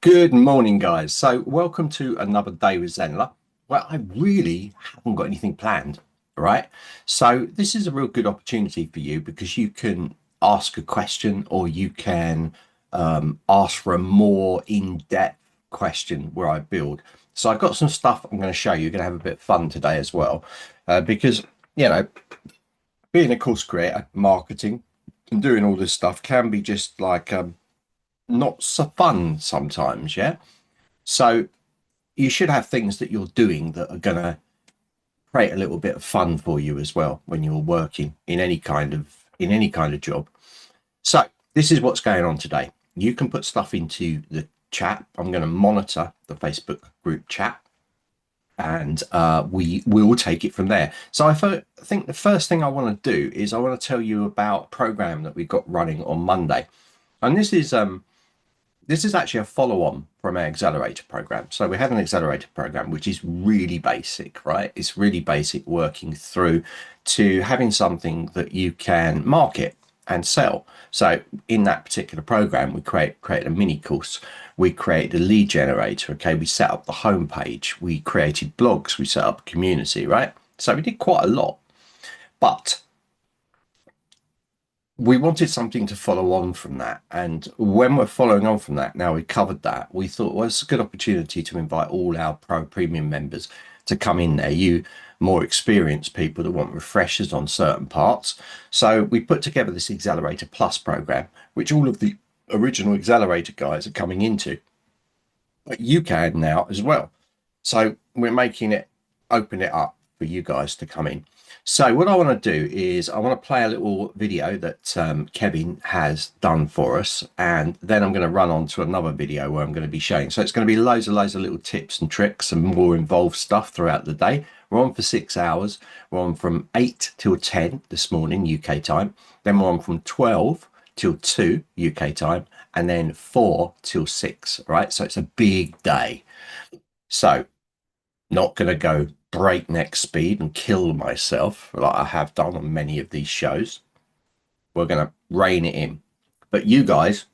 Good morning, guys. So, welcome to another day with Zenler. Well, I really haven't got anything planned, right? So, this is a real good opportunity for you because you can ask a question or you can ask for a more in-depth question where I build. So, I've got some stuff I'm going to show you. You're going to have a bit of fun today as well, because you know, being a course creator, marketing, and doing all this stuff can be just like not so fun sometimes, yeah. So you should have things that you're doing that are going to create a little bit of fun for you as well when you're working in any kind of job. So this is what's going on today. You can put stuff into the chat. I'm going to monitor the Facebook group chat, and we will take it from there. So think the first thing I want to do is I want to tell you about a program that we've got running on Monday, and this is actually a follow-on from our accelerator program. So we have an accelerator program, which is really basic, right? It's really basic working through to having something that you can market and sell. So in that particular program, we create a mini course. We created a lead generator. Okay, we set up the homepage. We created blogs. We set up a community, right? So we did quite a lot, but we wanted something to follow on from that. And when we're following on from that, now we covered that, we thought, well, it's a good opportunity to invite all our Pro Premium members to come in there. You more experienced people that want refreshers on certain parts. So we put together this Accelerator Plus program, which all of the original Accelerator guys are coming into, but you can now as well. So we're making it open it up for you guys to come in. So what I want to do is I want to play a little video that Kevin has done for us, and then I'm going to run on to another video where I'm going to be showing. So it's going to be loads of little tips and tricks and more involved stuff throughout the day. We're on for 6 hours. We're on from 8 till 10 this morning, UK time. Then we're on from 12 till 2 UK time, and then 4 till 6, right? So it's a big day. So not going to go breakneck speed and kill myself like I have done on many of these shows. We're going to rein it in. But you guys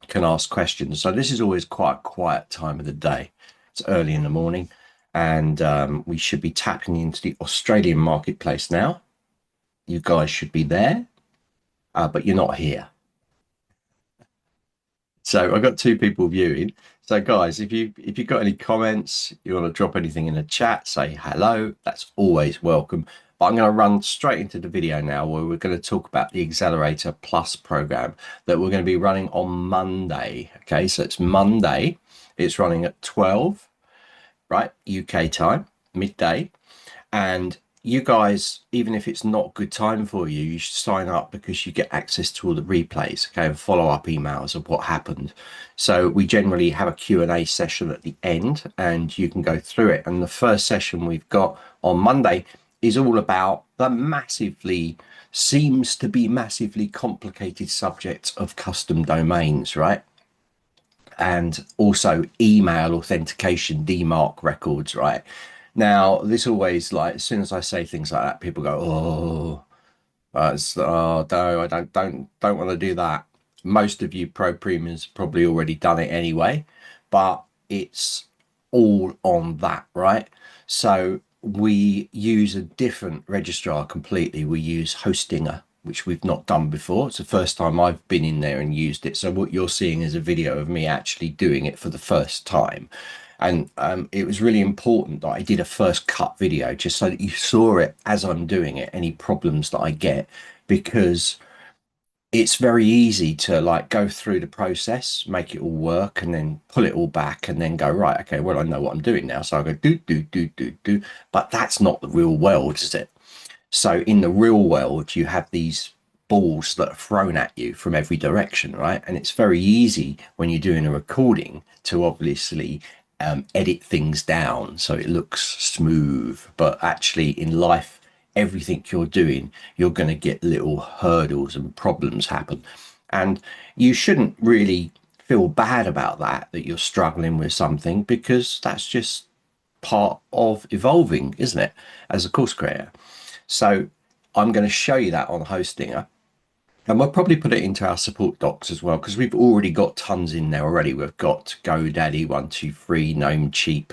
can ask questions. So this is always quite a quiet time of the day. It's early in the morning, and we should be tapping into the Australian marketplace now. You guys should be there, but you're not here. So I've got two people viewing. So guys, if you've got any comments, you want to drop anything in the chat, say hello. That's always welcome. But I'm going to run straight into the video now where we're going to talk about the Accelerator Plus program that we're going to be running on Monday. Okay, so it's Monday. It's running at 12, right? UK time, midday. And you guys, even if it's not good time for you, you should sign up because you get access to all the replays, okay, and follow-up emails of what happened. So we generally have a Q&A session at the end, and you can go through it. And the first session we've got on Monday is all about the seems to be massively complicated subject of custom domains, right? And also email authentication, DMARC records, right? Now, this always, like, as soon as I say things like that, people go, "Oh, oh no, I don't want to do that." Most of you pro premiums probably already done it anyway, but it's all on that, right? So we use a different registrar completely. We use Hostinger, which we've not done before. It's the first time I've been in there and used it. So what you're seeing is a video of me actually doing it for the first time. And it was really important that I did a first cut video just so that you saw it as I'm doing it, any problems that I get, because it's very easy to like go through the process, make it all work, and then pull it all back and then go, right, okay, well, I know what I'm doing now. So I go do. But that's not the real world, is it? So in the real world, you have these balls that are thrown at you from every direction, right? And it's very easy when you're doing a recording to obviously edit things down so it looks smooth. But actually, in life, everything you're doing, you're going to get little hurdles and problems happen. And you shouldn't really feel bad about that you're struggling with something, because that's just part of evolving, isn't it, as a course creator? So I'm going to show you that on Hostinger. And we'll probably put it into our support docs as well, because we've already got tons in there already. We've got GoDaddy, 123, Namecheap,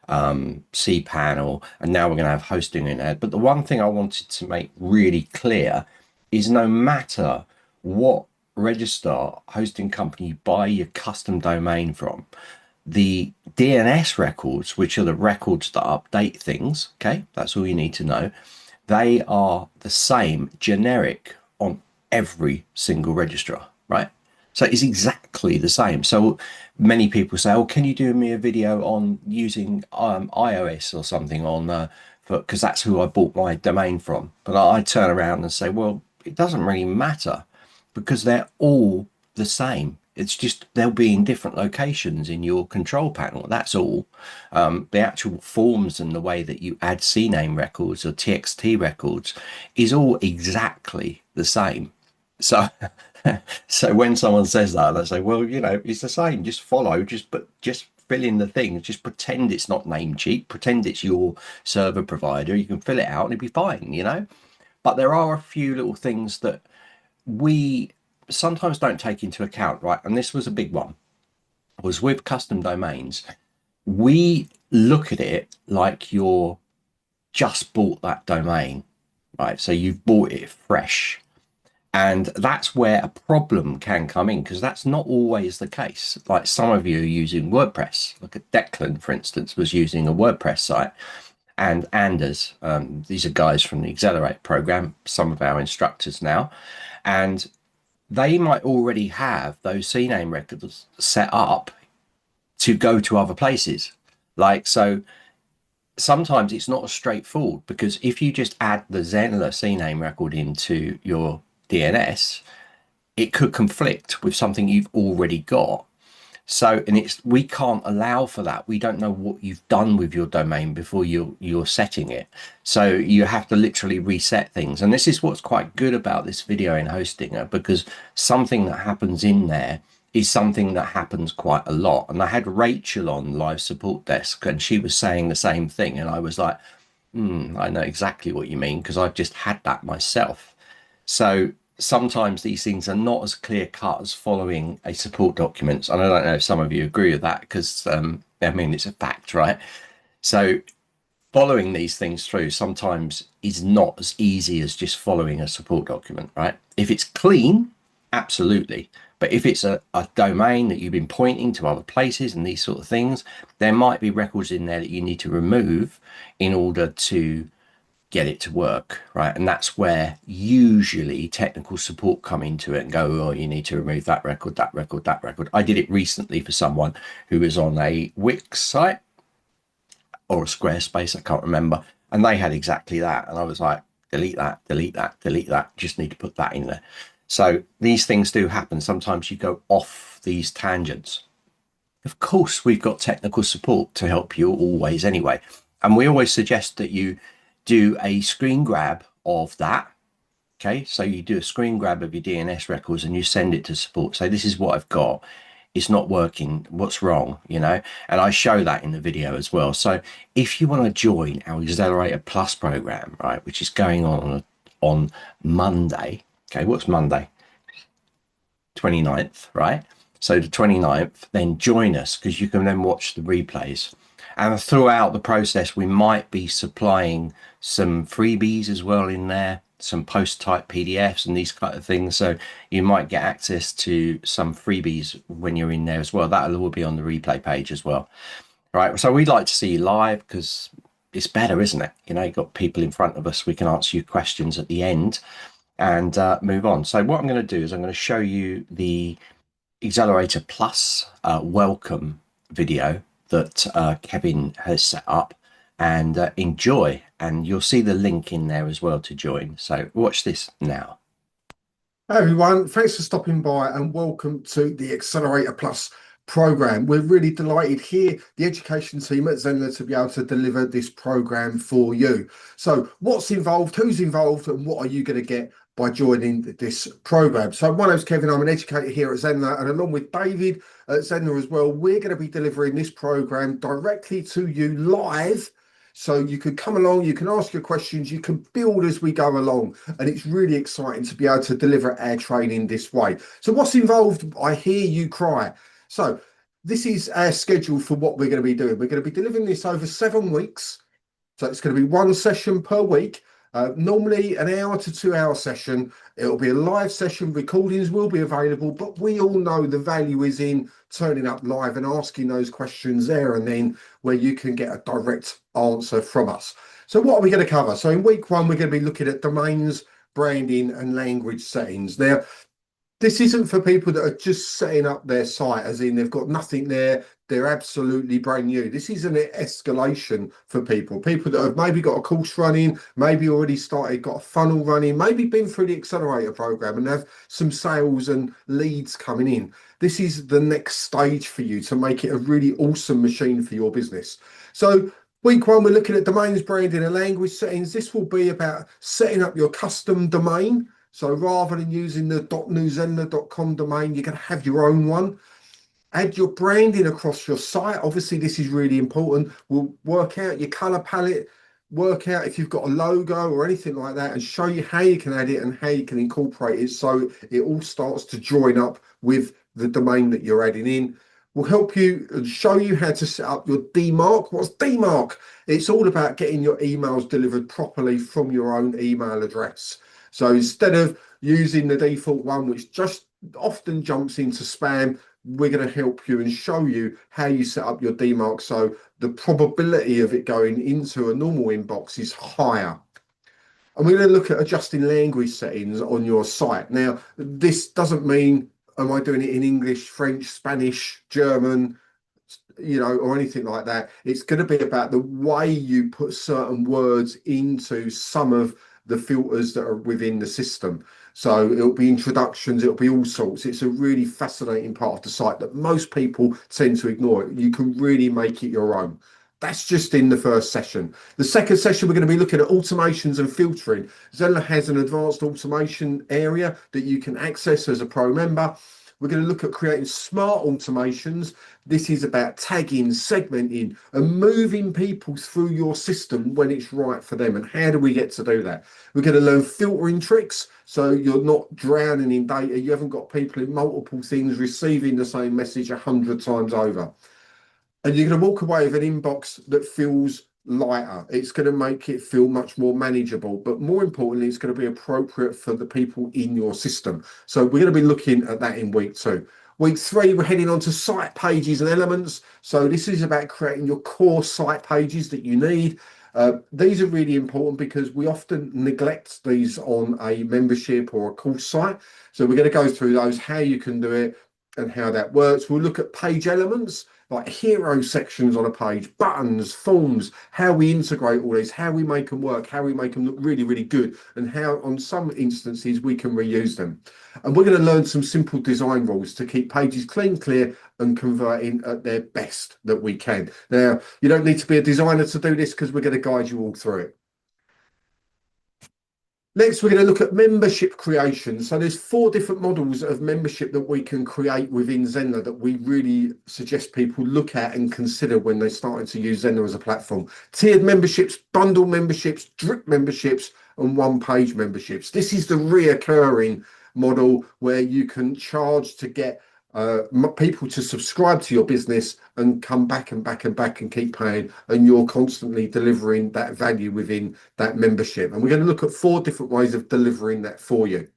cPanel, and now we're going to have hosting in there. But the one thing I wanted to make really clear is no matter what register hosting company you buy your custom domain from, the DNS records, which are the records that update things, okay, that's all you need to know. They are the same generic on every single registrar, right? So it's exactly the same. So many people say, "Oh, can you do me a video on using iOS or something on because that's who I bought my domain from?" But I turn around and say, "Well, it doesn't really matter because they're all the same. It's just they'll be in different locations in your control panel. That's all. The actual forms and the way that you add CNAME records or TXT records is all exactly the same. So, so when someone says that, they say, "Well, you know, it's the same. Just follow. Just fill in the things. Just pretend it's not Namecheap. Pretend it's your server provider. You can fill it out and it'll be fine. You know." But there are a few little things that we sometimes don't take into account, right? And this was a big one, was with custom domains. We look at it like you're just bought that domain, right? So you've bought it fresh. And that's where a problem can come in, because that's not always the case. Like some of you are using WordPress. Look at Declan, for instance, was using a WordPress site. And Anders, these are guys from the Accelerator program, some of our instructors now. And they might already have those CNAME records set up to go to other places. Like, so sometimes it's not as straightforward, because if you just add the Zenler CNAME record into your DNS, it could conflict with something you've already got. So, and we can't allow for that. We don't know what you've done with your domain before you're setting it. So you have to literally reset things. And this is what's quite good about this video in Hostinger, because something that happens in there is something that happens quite a lot. And I had Rachel on live support desk, and she was saying the same thing. And I was like, I know exactly what you mean, because I've just had that myself. So sometimes these things are not as clear cut as following a support document. And I don't know if some of you agree with that, because I mean, it's a fact, right? So following these things through sometimes is not as easy as just following a support document, right? If it's clean, absolutely. But if it's a domain that you've been pointing to other places and these sort of things, there might be records in there that you need to remove in order to get it to work, right? And that's where usually technical support come into it and go, "Oh, you need to remove that record, that record, that record." I did it recently for someone who was on a Wix site or a Squarespace, I can't remember, and they had exactly that. And I was like, delete that, delete that, delete that. Just need to put that in there. So these things do happen. Sometimes you go off these tangents. Of course, we've got technical support to help you always anyway. And we always suggest that you do a screen grab of that. Okay, so you do a screen grab of your DNS records and you send it to support. Say, "This is what I've got. It's not working. What's wrong?" You know, and I show that in the video as well. So if you want to join our Accelerator Plus program, right, which is going on Monday. Okay, what's Monday? 29th, right? So the 29th, then join us, because you can then watch the replays. And throughout the process, we might be supplying some freebies as well in there, some post type PDFs and these kind of things. So you might get access to some freebies when you're in there as well. That'll all be on the replay page as well. All right. So we'd like to see you live, because it's better, isn't it? You know, you've got people in front of us. We can answer your questions at the end and move on. So what I'm going to do is I'm going to show you the Accelerator Plus welcome video that Kevin has set up, and enjoy. And you'll see the link in there as well to join. So watch this now. Hey everyone, thanks for stopping by and welcome to the Accelerator Plus program. We're really delighted here, the education team at Zenler, to be able to deliver this program for you. So what's involved, who's involved, and what are you going to get by joining this program? So my name's Kevin, I'm an educator here at Zenler, and along with David at Zenler as well, we're going to be delivering this program directly to you live, So you can come along, you can ask your questions, you can build as we go along. And it's really exciting to be able to deliver our training this way. So what's involved? I hear you cry. So this is our schedule for what we're going to be doing. We're going to be delivering this over 7 weeks. So it's going to be one session per week. Normally an hour to 2 hour session. It'll be a live session. Recordings will be available, but we all know the value is in turning up live and asking those questions there and then, where you can get a direct answer from us. So what are we going to cover? So in week one, we're going to be looking at domains, branding, and language settings. Now, this isn't for people that are just setting up their site, as in they've got nothing there, they're absolutely brand new. This is an escalation for people that have maybe got a course running, maybe already started, got a funnel running, maybe been through the Accelerator program and have some sales and leads coming in. This is the next stage for you to make it a really awesome machine for your business. So week one, we're looking at domains, branding, and language settings. This will be about setting up your custom domain. So rather than using the .newzenler.com domain, you're going to have your own one. Add your branding across your site. Obviously, this is really important. We'll work out your color palette, work out if you've got a logo or anything like that, and show you how you can add it and how you can incorporate it so it all starts to join up with the domain that you're adding in. We'll help you and show you how to set up your DMARC. What's DMARC? It's all about getting your emails delivered properly from your own email address. So instead of using the default one, which just often jumps into spam, we're going to help you and show you how you set up your DMARC so the probability of it going into a normal inbox is higher. And we're going to look at adjusting language settings on your site. Now, this doesn't mean, am I doing it in English, French, Spanish, German, or anything like that. It's going to be about the way you put certain words into some of the filters that are within the system. So it'll be introductions, it'll be all sorts. It's a really fascinating part of the site that most people tend to ignore. You can really make it your own. That's just in the first session. The second session, we're going to be looking at automations and filtering. Zenler has an advanced automation area that you can access as a pro member. We're going to look at creating smart automations. This is about tagging, segmenting, and moving people through your system when it's right for them. And how do we get to do that? We're going to learn filtering tricks so you're not drowning in data. You haven't got people in multiple things receiving the same message 100 times over. And you're going to walk away with an inbox that feels lighter. It's going to make it feel much more manageable, but more importantly, it's going to be appropriate for the people in your system. So we're going to be looking at that in week two. Week three, we're heading on to site pages and elements. So this is about creating your core site pages that you need. These are really important because we often neglect these on a membership or a course site. So we're going to go through those, how you can do it and how that works. We'll look at page elements, like hero sections on a page, buttons, forms, how we integrate all these, how we make them work, how we make them look really, really good, and how on some instances we can reuse them. And we're going to learn some simple design rules to keep pages clean, clear, and converting at their best that we can. Now, you don't need to be a designer to do this because we're going to guide you all through it. Next, we're going to look at membership creation. So there's 4 different models of membership that we can create within Zenler that we really suggest people look at and consider when they're starting to use Zenler as a platform. Tiered memberships, bundle memberships, drip memberships, and one-page memberships. This is the reoccurring model where you can charge to get people to subscribe to your business and come back and back and back and keep paying, and you're constantly delivering that value within that membership. And we're going to look at 4 different ways of delivering that for you.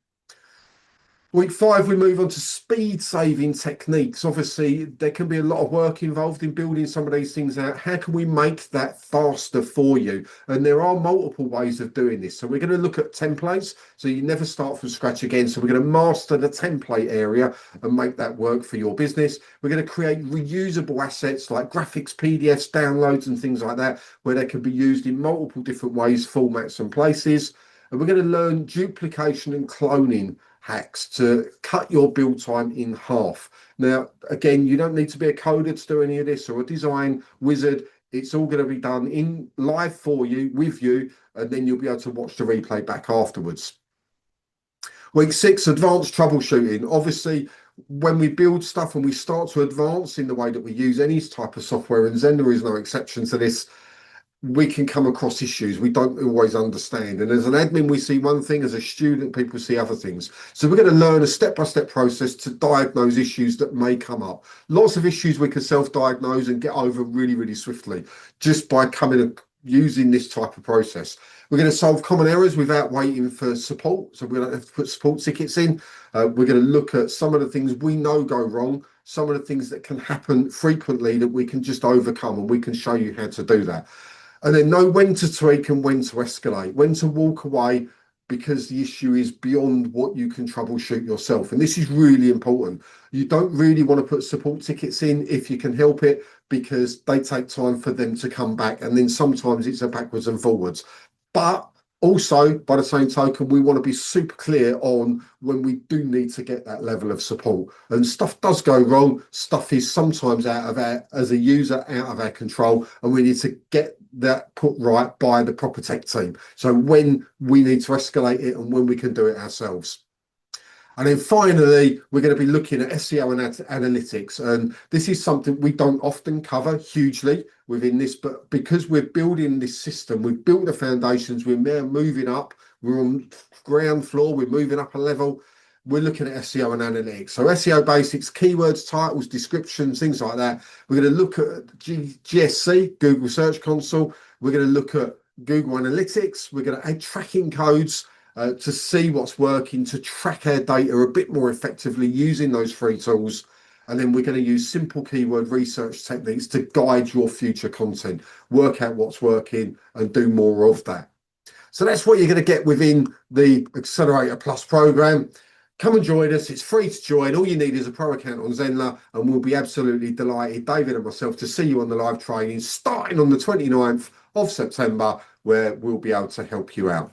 Week 5, we move on to speed saving techniques. Obviously, there can be a lot of work involved in building some of these things out. How can we make that faster for you? And there are multiple ways of doing this. So we're going to look at templates. So you never start from scratch again. So we're going to master the template area and make that work for your business. We're going to create reusable assets like graphics, PDFs, downloads, and things like that, where they can be used in multiple different ways, formats, and places. And we're going to learn duplication and cloning hacks to cut your build time in half. Now, again, you don't need to be a coder to do any of this or a design wizard. It's all going to be done in live for you, with you, and then you'll be able to watch the replay back afterwards. Week 6, advanced troubleshooting. Obviously, when we build stuff and we start to advance in the way that we use any type of software, and Zenler is no exception to this, we can come across issues we don't always understand. And as an admin, we see one thing, as a student, people see other things. So we're going to learn a step-by-step process to diagnose issues that may come up. Lots of issues we can self-diagnose and get over really, really swiftly just by using this type of process. We're going to solve common errors without waiting for support. So we don't have to put support tickets in. We're going to look at some of the things we know go wrong, some of the things that can happen frequently that we can just overcome, and we can show you how to do that. And then know when to tweak and when to escalate, when to walk away because the issue is beyond what you can troubleshoot yourself. And this is really important. You don't really want to put support tickets in if you can help it, because they take time for them to come back. And then sometimes it's a backwards and forwards. But also, by the same token, we want to be super clear on when we do need to get that level of support. And stuff does go wrong. Stuff is sometimes out of our, as a user, out of our control, and we need to get that put right by the proper tech team. So when we need to escalate it and when we can do it ourselves. And then finally, we're going to be looking at SEO and analytics. And this is something we don't often cover hugely within this, but because we're building this system, we've built the foundations, we're now moving up, we're on ground floor, we're moving up a level. We're looking at SEO and analytics. So SEO basics, keywords, titles, descriptions, things like that. We're going to look at GSC, Google Search Console. We're going to look at Google Analytics. We're going to add tracking codes to see what's working, to track our data a bit more effectively using those free tools. And then we're going to use simple keyword research techniques to guide your future content, work out what's working and do more of that. So that's what you're going to get within the Accelerator Plus program. Come and join us. It's free to join. All you need is a pro account on Zenler, and we'll be absolutely delighted, David and myself, to see you on the live training starting on the 29th of September, where we'll be able to help you out.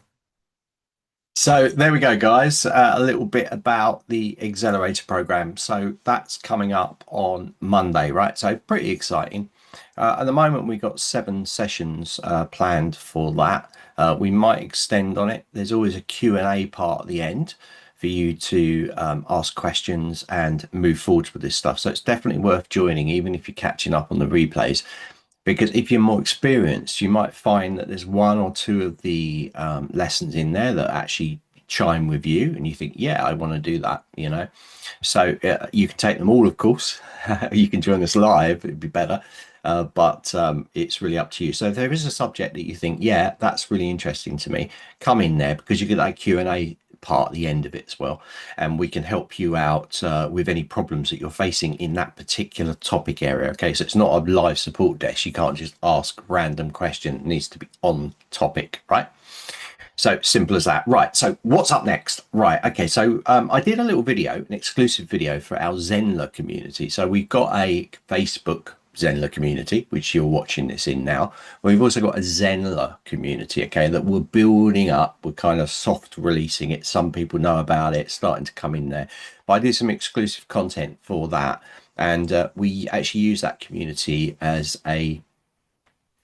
So there we go, guys. A little bit about the Accelerator program. So that's coming up on Monday, right? So pretty exciting. At the moment, we've got 7 sessions planned for that. We might extend on it. There's always a Q&A part at the end for you to ask questions and move forward with this stuff. So it's definitely worth joining, even if you're catching up on the replays. Because if you're more experienced, you might find that there's 1 or 2 of the lessons in there that actually chime with you, and you think, yeah, I want to do that, you know. So you can take them all, of course. You can join us live, it'd be better. But it's really up to you. So if there is a subject that you think, yeah, that's really interesting to me, come in there, because you get that Q&A part at the end of it as well, and we can help you out with any problems that you're facing in that particular topic area. Okay, so it's not a live support desk. You can't just ask random question. It needs to be on topic, right? So simple as that. Right, so what's up next? Right, okay, so I did a little video, an exclusive video for our Zenler community. So we've got a Facebook Zenler community, which you're watching this in now. We've also got a Zenler community, okay, that we're building up. We're kind of soft releasing it. Some people know about it, starting to come in there. But I did some exclusive content for that. And we actually use that community as we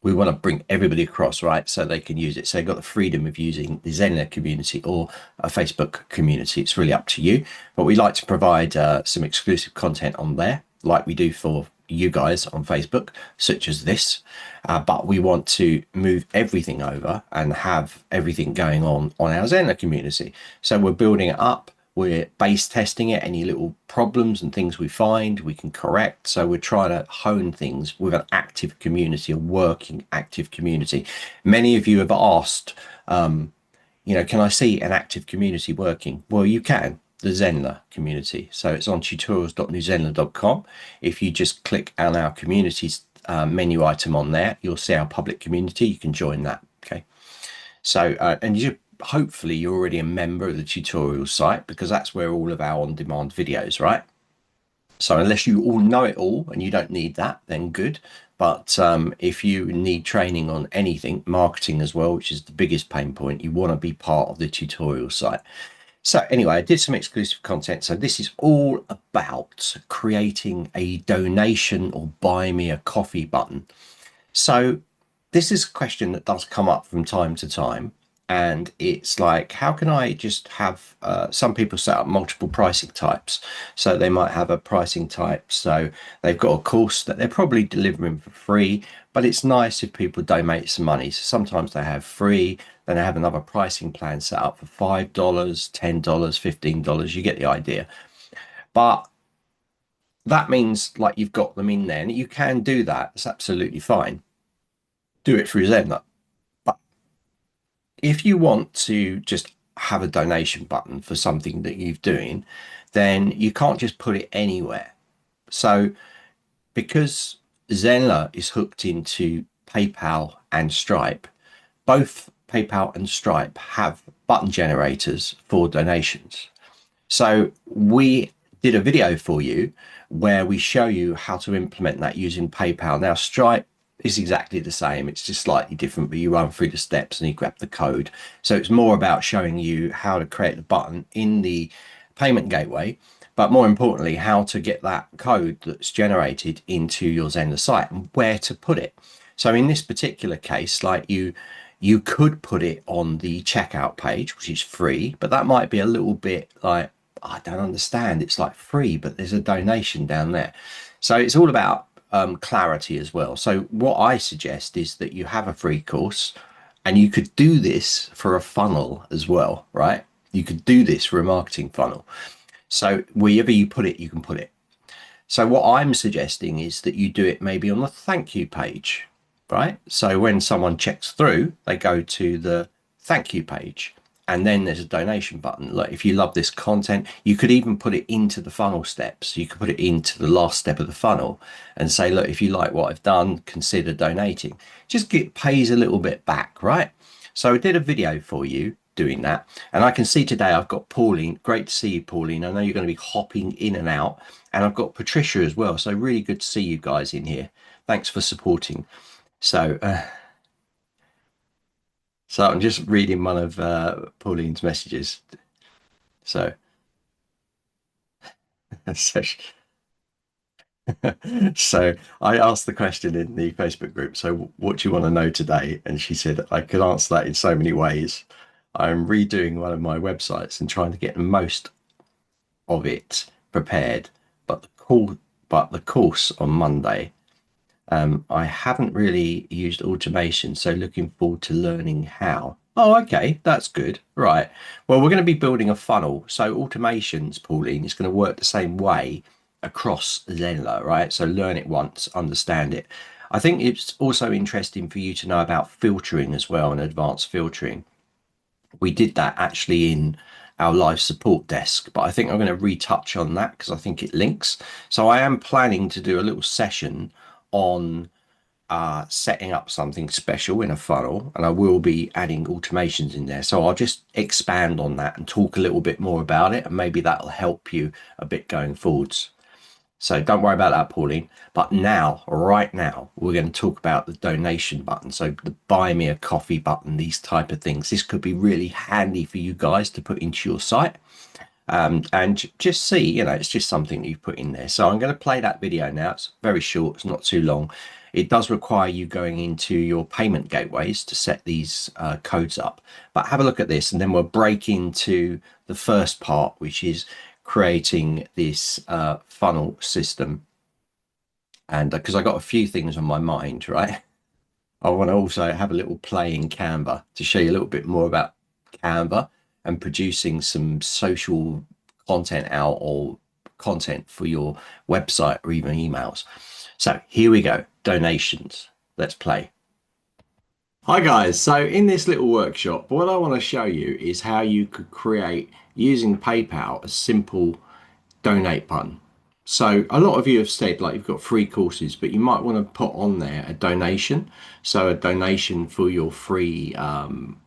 want to bring everybody across, right? So they can use it. So they've got the freedom of using the Zenler community or a Facebook community. It's really up to you. But we like to provide some exclusive content on there, like we do for you guys on Facebook, such as this. But we want to move everything over and have everything going on our Zenler community. So we're building it up. We're base testing it. Any little problems and things we find, we can correct. So we're trying to hone things with an active community, a working active community. Many of you have asked, you know, can I see an active community working? Well, you can. The Zenler community. So it's on tutorials.newzenler.com. If you just click on our communities menu item on there, you'll see our public community. You can join that. Okay. So, and you hopefully you're already a member of the tutorial site, because that's where all of our on-demand videos, right? So unless you all know it all and you don't need that, then good. But if you need training on anything, marketing as well, which is the biggest pain point, you want to be part of the tutorial site. So anyway, I did some exclusive content. So this is all about creating a donation or buy me a coffee button. So this is a question that does come up from time to time. And it's like, how can I just have some people set up multiple pricing types? So they might have a pricing type, so they've got a course that they're probably delivering for free, but it's nice if people donate some money. So sometimes they have free, then they have another pricing plan set up for $5, $10, $15. You get the idea. But that means like you've got them in there, and you can do that. It's absolutely fine. Do it through Zenler. But if you want to just have a donation button for something that you're doing, then you can't just put it anywhere. So because Zenler is hooked into PayPal and Stripe, both PayPal and Stripe have button generators for donations. So we did a video for you where we show you how to implement that using PayPal. Now, Stripe is exactly the same. It's just slightly different, but you run through the steps and you grab the code. So it's more about showing you how to create the button in the payment gateway, but more importantly, how to get that code that's generated into your Zenler site and where to put it. So in this particular case, like you could put it on the checkout page, which is free, but that might be a little bit like, I don't understand. It's like free, but there's a donation down there. So it's all about clarity as well. So what I suggest is that you have a free course, and you could do this for a funnel as well, right? You could do this for a marketing funnel. So wherever you put it, you can put it. So what I'm suggesting is that you do it maybe on the thank you page, right? So when someone checks through, they go to the thank you page, and then there's a donation button. Like if you love this content, you could even put it into the funnel steps. You could put it into the last step of the funnel and say, look, if you like what I've done, consider donating. Just pays a little bit back, right? So I did a video for you doing that, and I can see today I've got Pauline. Great to see you, Pauline. I know you're going to be hopping in and out, and I've got Patricia as well. So really good to see you guys in here. Thanks for supporting. So so I'm just reading one of Pauline's messages. So so so I asked the question in the Facebook group. So what do you want to know today? And she said I could answer that in so many ways. I'm redoing one of my websites and trying to get the most of it prepared, but the course on Monday. I haven't really used automation, so looking forward to learning how. Oh, okay, that's good. Right. Well, we're going to be building a funnel. So automations, Pauline, is going to work the same way across Zenler, right? So learn it once, understand it. I think it's also interesting for you to know about filtering as well, and advanced filtering. We did that actually in our live support desk, but I think I'm going to retouch on that because I think it links. So I am planning to do a little session on setting up something special in a funnel, and I will be adding automations in there. So I'll just expand on that and talk a little bit more about it, and maybe that'll help you a bit going forwards. So don't worry about that, Pauline. But now, right now, we're going to talk about the donation button. So the buy me a coffee button, these type of things. This could be really handy for you guys to put into your site. And just see, it's just something you put in there. So I'm going to play that video now. It's very short, it's not too long. It does require you going into your payment gateways to set these codes up. But have a look at this, and then we'll break into the first part, which is creating this funnel system. And because I got a few things on my mind, right? I want to also have a little play in Canva to show you a little bit more about Canva and producing some social content out, or content for your website or even emails. So here we go, donations. Let's play. Hi guys, so in this little workshop, what I want to show you is how you could create, using PayPal, a simple donate button. So a lot of you have said like you've got free courses, but you might want to put on there a donation. So a donation for your free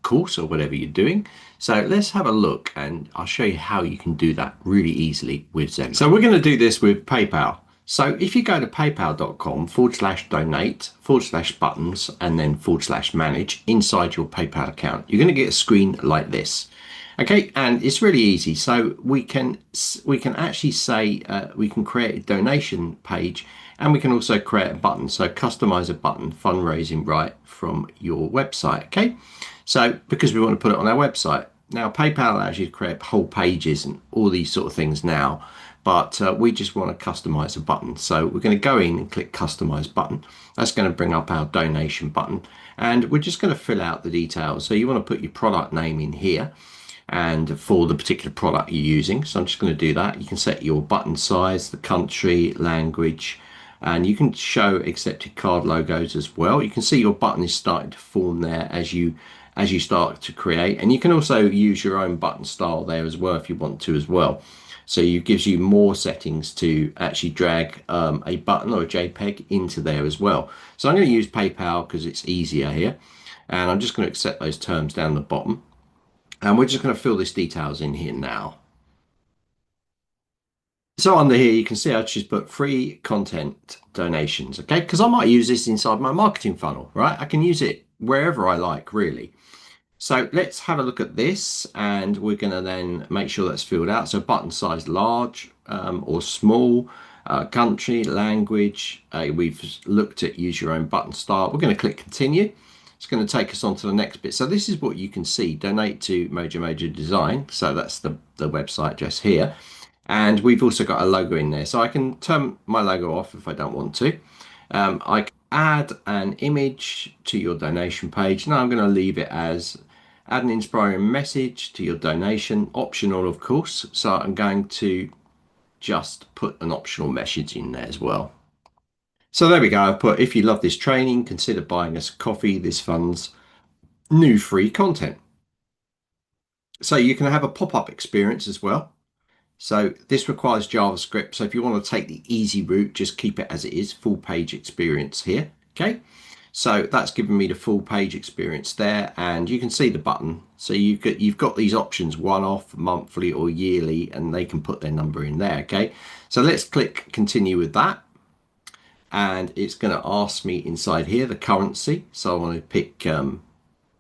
course or whatever you're doing. So let's have a look, and I'll show you how you can do that really easily with Zenler. So we're going to do this with PayPal. So if you go to paypal.com/donate/buttons and then /manage inside your PayPal account, you're going to get a screen like this. Okay, and it's really easy. So we can actually say we can create a donation page, and we can also create a button. So customize a button, fundraising right from your website. Okay, So because we want to put it on our website. Now, PayPal allows you to create whole pages and all these sort of things now, but we just want to customize a button. So we're going to go in and click customize button. That's going to bring up our donation button, and we're just going to fill out the details. So you want to put your product name in here and for the particular product you're using. So I'm just going to do that. You can set your button size, the country, language, and you can show accepted card logos as well. You can see your button is starting to form there as you start to create, and you can also use your own button style there as well if you want to as well. So it gives you more settings to actually drag a button or a JPEG into there as well. So I'm going to use PayPal because it's easier here, and I'm just going to accept those terms down the bottom. And we're just going to fill these details in here now. So under here, you can see I just put free content donations, okay? Because I might use this inside my marketing funnel, right? I can use it wherever I like, really. So let's have a look at this, and we're going to then make sure that's filled out. So button size large or small, country, language. We've looked at use your own button style. We're going to click continue. It's going to take us on to the next bit. So this is what you can see. Donate to Mojo Mojo Design. So that's the website just here. And we've also got a logo in there. So I can turn my logo off if I don't want to. I can add an image to your donation page. Now I'm going to leave it as add an inspiring message to your donation, optional of course. So I'm going to just put an optional message in there as well. So there we go. I've put, if you love this training, consider buying us a coffee. This funds new free content. So you can have a pop-up experience as well. So this requires JavaScript. So if you want to take the easy route, just keep it as it is, full page experience here. Okay. So that's given me the full page experience there, and you can see the button. So you've got these options, one-off, monthly or yearly, and they can put their number in there. Okay. So let's click continue with that. And it's going to ask me inside here, the currency. So I want to pick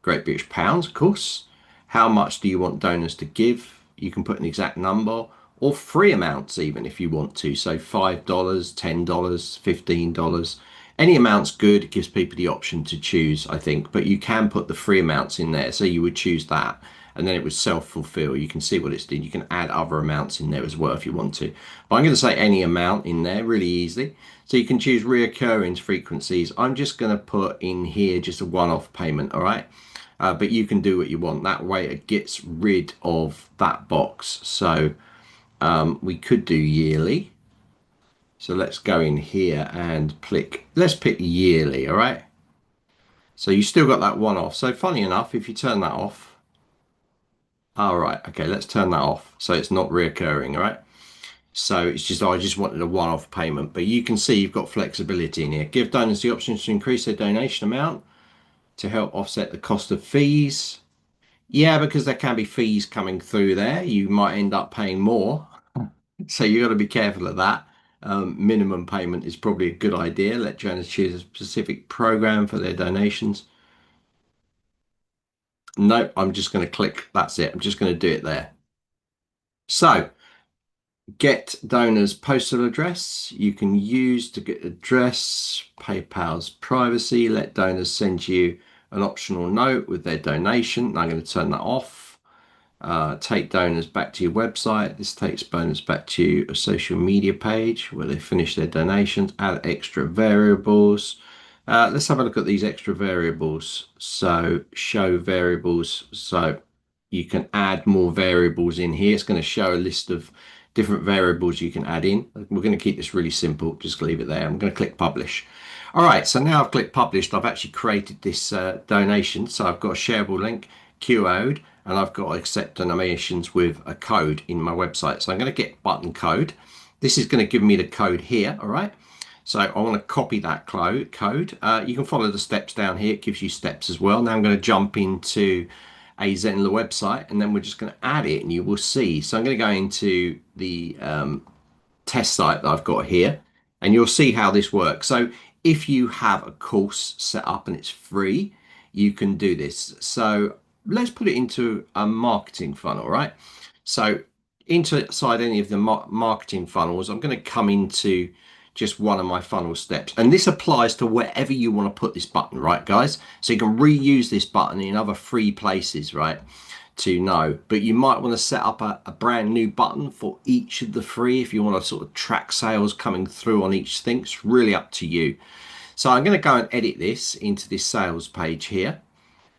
Great British pounds, of course. How much do you want donors to give? You can put an exact number or free amounts even if you want to. So $5, $10, $15. Any amount's good. It gives people the option to choose, I think. But you can put the free amounts in there. So you would choose that. And then it would self-fulfill. You can see what it's doing. You can add other amounts in there as well if you want to. But I'm going to say any amount in there, really easily. So you can choose reoccurring frequencies. I'm just going to put in here just a one-off payment, all right? But you can do what you want. That way it gets rid of that box. So we could do yearly. So let's go in here and click, let's pick yearly, all right? So you still got that one off. So funny enough, if you turn that off, all right, okay, let's turn that off. So it's not reoccurring, all right? So it's just, I just wanted a one-off payment, but you can see you've got flexibility in here. Give donors the option to increase their donation amount to help offset the cost of fees. Yeah, because there can be fees coming through there. You might end up paying more. So you've got to be careful of that. Minimum payment is probably a good idea. Let donors choose a specific program for their donations. No, I'm just going to click. That's it. I'm just going to do it there. So get donors postal address. You can use to get address, PayPal's privacy, let donors send you an optional note with their donation. I'm going to turn that off. Take donors back to your website. This takes donors back to a social media page where they finish their donations. Add extra variables. Let's have a look at these extra variables. So show variables. So you can add more variables in here. It's going to show a list of different variables you can add in. We're going to keep this really simple. Just leave it there. I'm going to click publish. All right, so now I've clicked published. I've actually created this donation. So I've got a shareable link, QO'd, and I've got to accept donations with a code in my website. So I'm going to get button code. This is going to give me the code here. All right. So I want to copy that code. You can follow the steps down here. It gives you steps as well. Now I'm going to jump into a Zenler website, and then we're just going to add it, and you will see. So I'm going to go into the test site that I've got here, and you'll see how this works. So if you have a course set up and it's free, you can do this. So let's put it into a marketing funnel, right? So inside any of the marketing funnels, I'm going to come into just one of my funnel steps. And this applies to wherever you want to put this button, right, guys? So you can reuse this button in other free places, right, to know. But you might want to set up a brand new button for each of the free if you want to sort of track sales coming through on each thing. It's really up to you. So I'm going to go and edit this into this sales page here.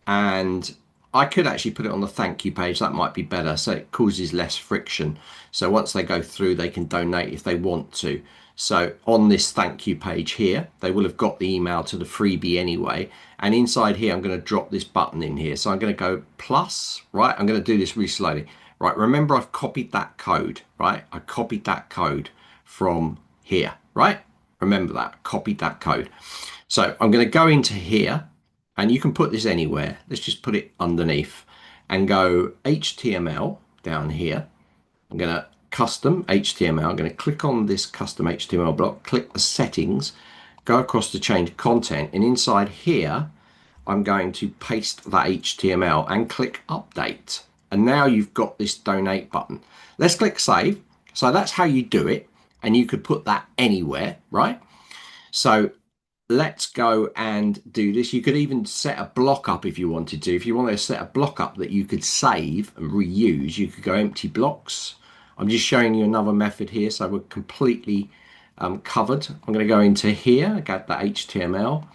And I could actually put it on the thank you page. That might be better. So it causes less friction. So once they go through, they can donate if they want to. So on this thank you page here, they will have got the email to the freebie anyway. And inside here, I'm going to drop this button in here. So I'm going to go plus, right? I'm going to do this really slowly. Right, remember I've copied that code, right? I copied that code from here, right? Remember that, copied that code. So I'm going to go into here. And you can put this anywhere. Let's just put it underneath and go HTML down here. I'm going to custom HTML. I'm going to click on this custom HTML block, click the settings, go across to change content. And inside here, I'm going to paste that HTML and click update. And now you've got this donate button. Let's click save. So that's how you do it. And you could put that anywhere, right? So let's go and do this. You could even set a block up if you wanted to. If you want to set a block up that you could save and reuse, you could go empty blocks. I'm just showing you another method here, so we're completely covered. I'm going to go into here, I got that HTML,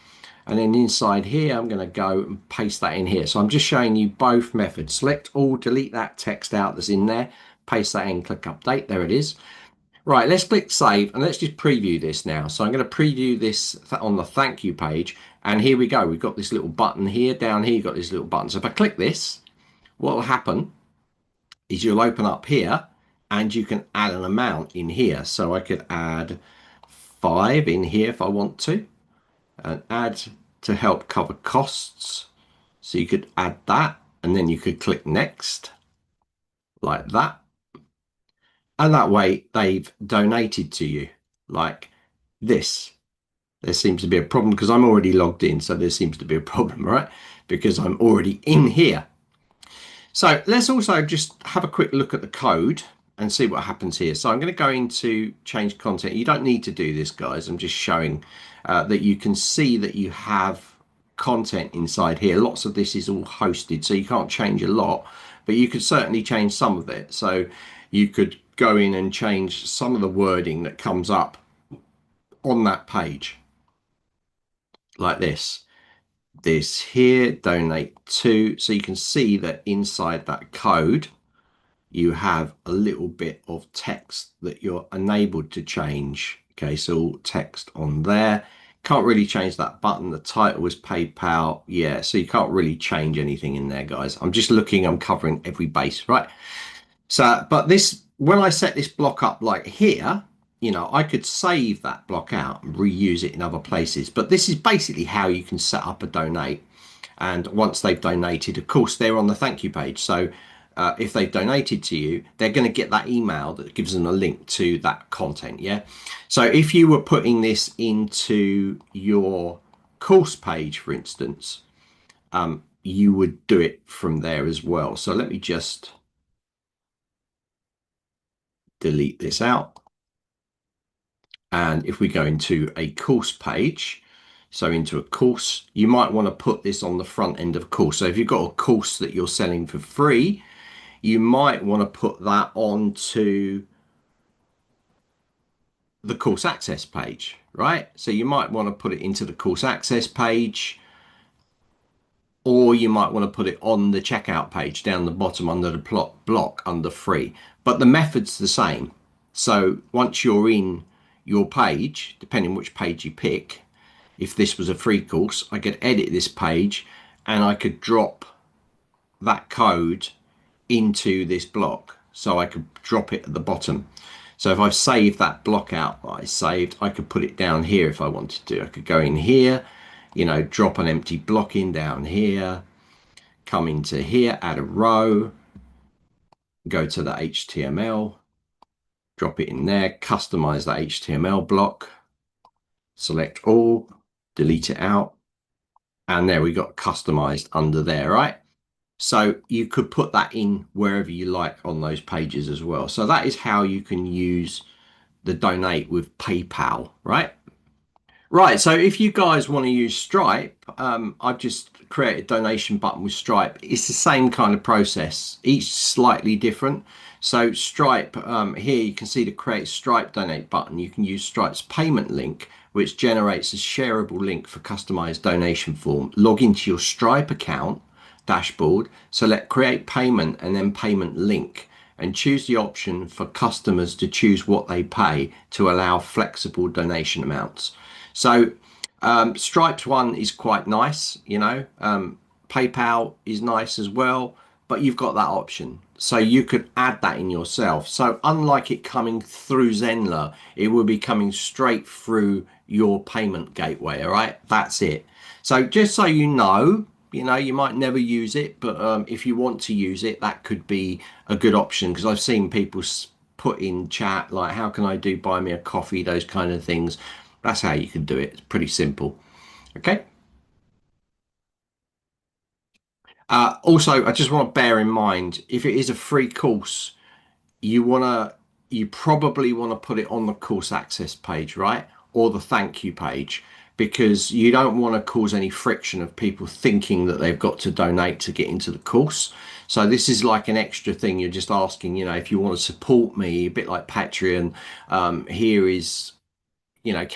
and then inside here, I'm going to go and paste that in here. So I'm just showing you both methods. Select all, delete that text out that's in there, paste that in, click update. There it is. Right, let's click save and let's just preview this now. So I'm going to preview this on the thank you page. And here we go. We've got this little button here. Down here, you've got this little button. So if I click this, what will happen is you'll open up here and you can add an amount in here. So I could add 5 in here if I want to, and add to help cover costs. So you could add that and then you could click next like that. And that way they've donated to you like this. There seems to be a problem because I'm already logged in. So there seems to be a problem, right? Because I'm already in here. So let's also just have a quick look at the code and see what happens here. So I'm going to go into change content. You don't need to do this, guys. I'm just showing that you can see that you have content inside here. Lots of this is all hosted, so you can't change a lot, but you could certainly change some of it. So you could go in and change some of the wording that comes up on that page like this here, donate to. So you can see that inside that code you have a little bit of text that you're enabled to change. Okay, so text on there. Can't really change that button. The title was PayPal. Yeah, so you can't really change anything in there, guys. I'm just looking, I'm covering every base, right? So, but this, when I set this block up like here, you know, I could save that block out and reuse it in other places. But this is basically how you can set up a donate. And once they've donated, of course, they're on the thank you page. So if they've donated to you, they're going to get that email that gives them a link to that content. Yeah. So if you were putting this into your course page, for instance, you would do it from there as well. So let me just delete this out. And if we go into a course page, so into a course, you might want to put this on the front end of a course. So if you've got a course that you're selling for free, you might want to put that onto the course access page, right? So you might want to put it into the course access page, or you might want to put it on the checkout page down the bottom under the plot block under free. But the method's the same. So once you're in your page, depending which page you pick, if this was a free course, I could edit this page and I could drop that code into this block. So I could drop it at the bottom. So if I save that block out that I saved, I could put it down here if I wanted to. I could go in here, you know, drop an empty block in down here, come into here, add a row, go to the HTML, drop it in there, customize that HTML block, select all, delete it out, and there we got customized under there, right? So you could put that in wherever you like on those pages as well. So that is how you can use the donate with PayPal, right? Right, so if you guys want to use Stripe, I've just created a donation button with Stripe. It's the same kind of process, each slightly different. So Stripe, here you can see the create Stripe donate button. You can use Stripe's payment link, which generates a shareable link for customized donation form. Log into your Stripe account dashboard, select create payment and then payment link, and choose the option for customers to choose what they pay to allow flexible donation amounts. So Stripe's one is quite nice, you know. PayPal is nice as well, but you've got that option. So you could add that in yourself. So unlike it coming through Zenler, it will be coming straight through your payment gateway. All right, that's it. So just so you know, you might never use it, but if you want to use it, that could be a good option, because I've seen people put in chat like, how can I do buy me a coffee, those kind of things. That's how you can do it. It's pretty simple. Okay. Also, I just want to bear in mind, if it is a free course, you probably want to put it on the course access page, right? Or the thank you page, because you don't want to cause any friction of people thinking that they've got to donate to get into the course. So this is like an extra thing. You're just asking, you know, if you want to support me, a bit like Patreon, here is, you know,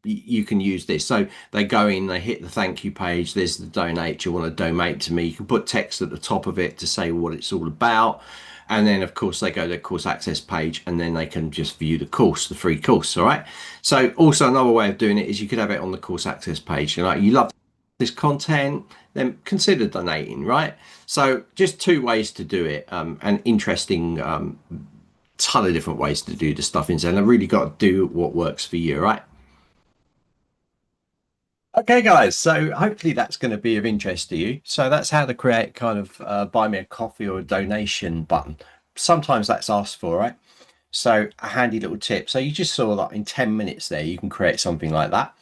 you can use this. So they go in, they hit the thank you page, there's the donate. You want to donate to me, you can put text at the top of it to say what it's all about. And then of course they go to the course access page, and then they can just view the course, the free course. All right. So also another way of doing it is you could have it on the course access page. You know, you love this content, then consider donating, right? So just two ways to do it, and interesting, ton of different ways to do the stuff in Zen. I really got to do what works for you, right? Okay, guys, so hopefully that's going to be of interest to you. So that's how to create kind of buy me a coffee or a donation button. Sometimes that's asked for, right? So a handy little tip. So you just saw that in 10 minutes there, you can create something like that,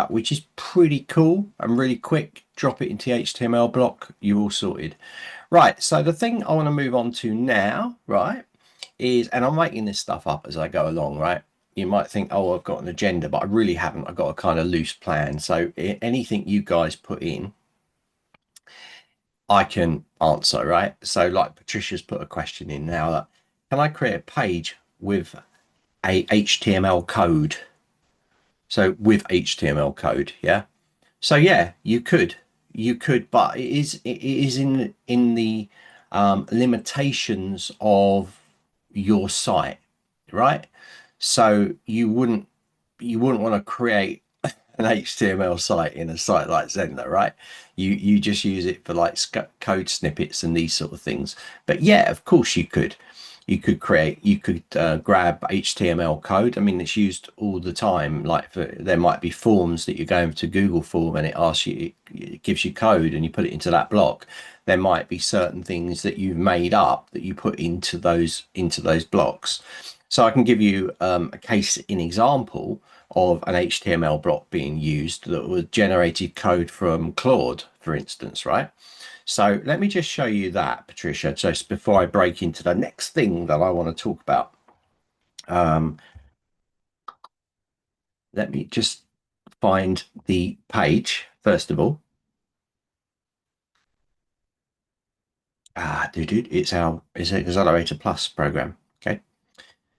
which is pretty cool and really quick. Drop it into the HTML block, you're all sorted. Right, so the thing I want to move on to now, right, is, and I'm making this stuff up as I go along, right? You might think, oh, I've got an agenda, but I really haven't. I've got a kind of loose plan. So anything you guys put in, I can answer, right? So like Patricia's put a question in now that, can I create a page with a HTML code? So with HTML code, yeah. So yeah, you could, but it is in the limitations of your site, right? So you wouldn't want to create an HTML site in a site like Zenler, right? You just use it for like code snippets and these sort of things. But yeah, of course you could grab HTML code. I mean, it's used all the time. Like there might be forms that you're going to Google form and it asks you, it gives you code and you put it into that block. There might be certain things that you've made up that you put into those blocks. So I can give you a case in example of an HTML block being used that was generated code from Claude, for instance, right? So let me just show you that, Patricia, just before I break into the next thing that I want to talk about. Um, Let me just find the page, first of all. Dude, it's an Accelerator Plus program. Okay.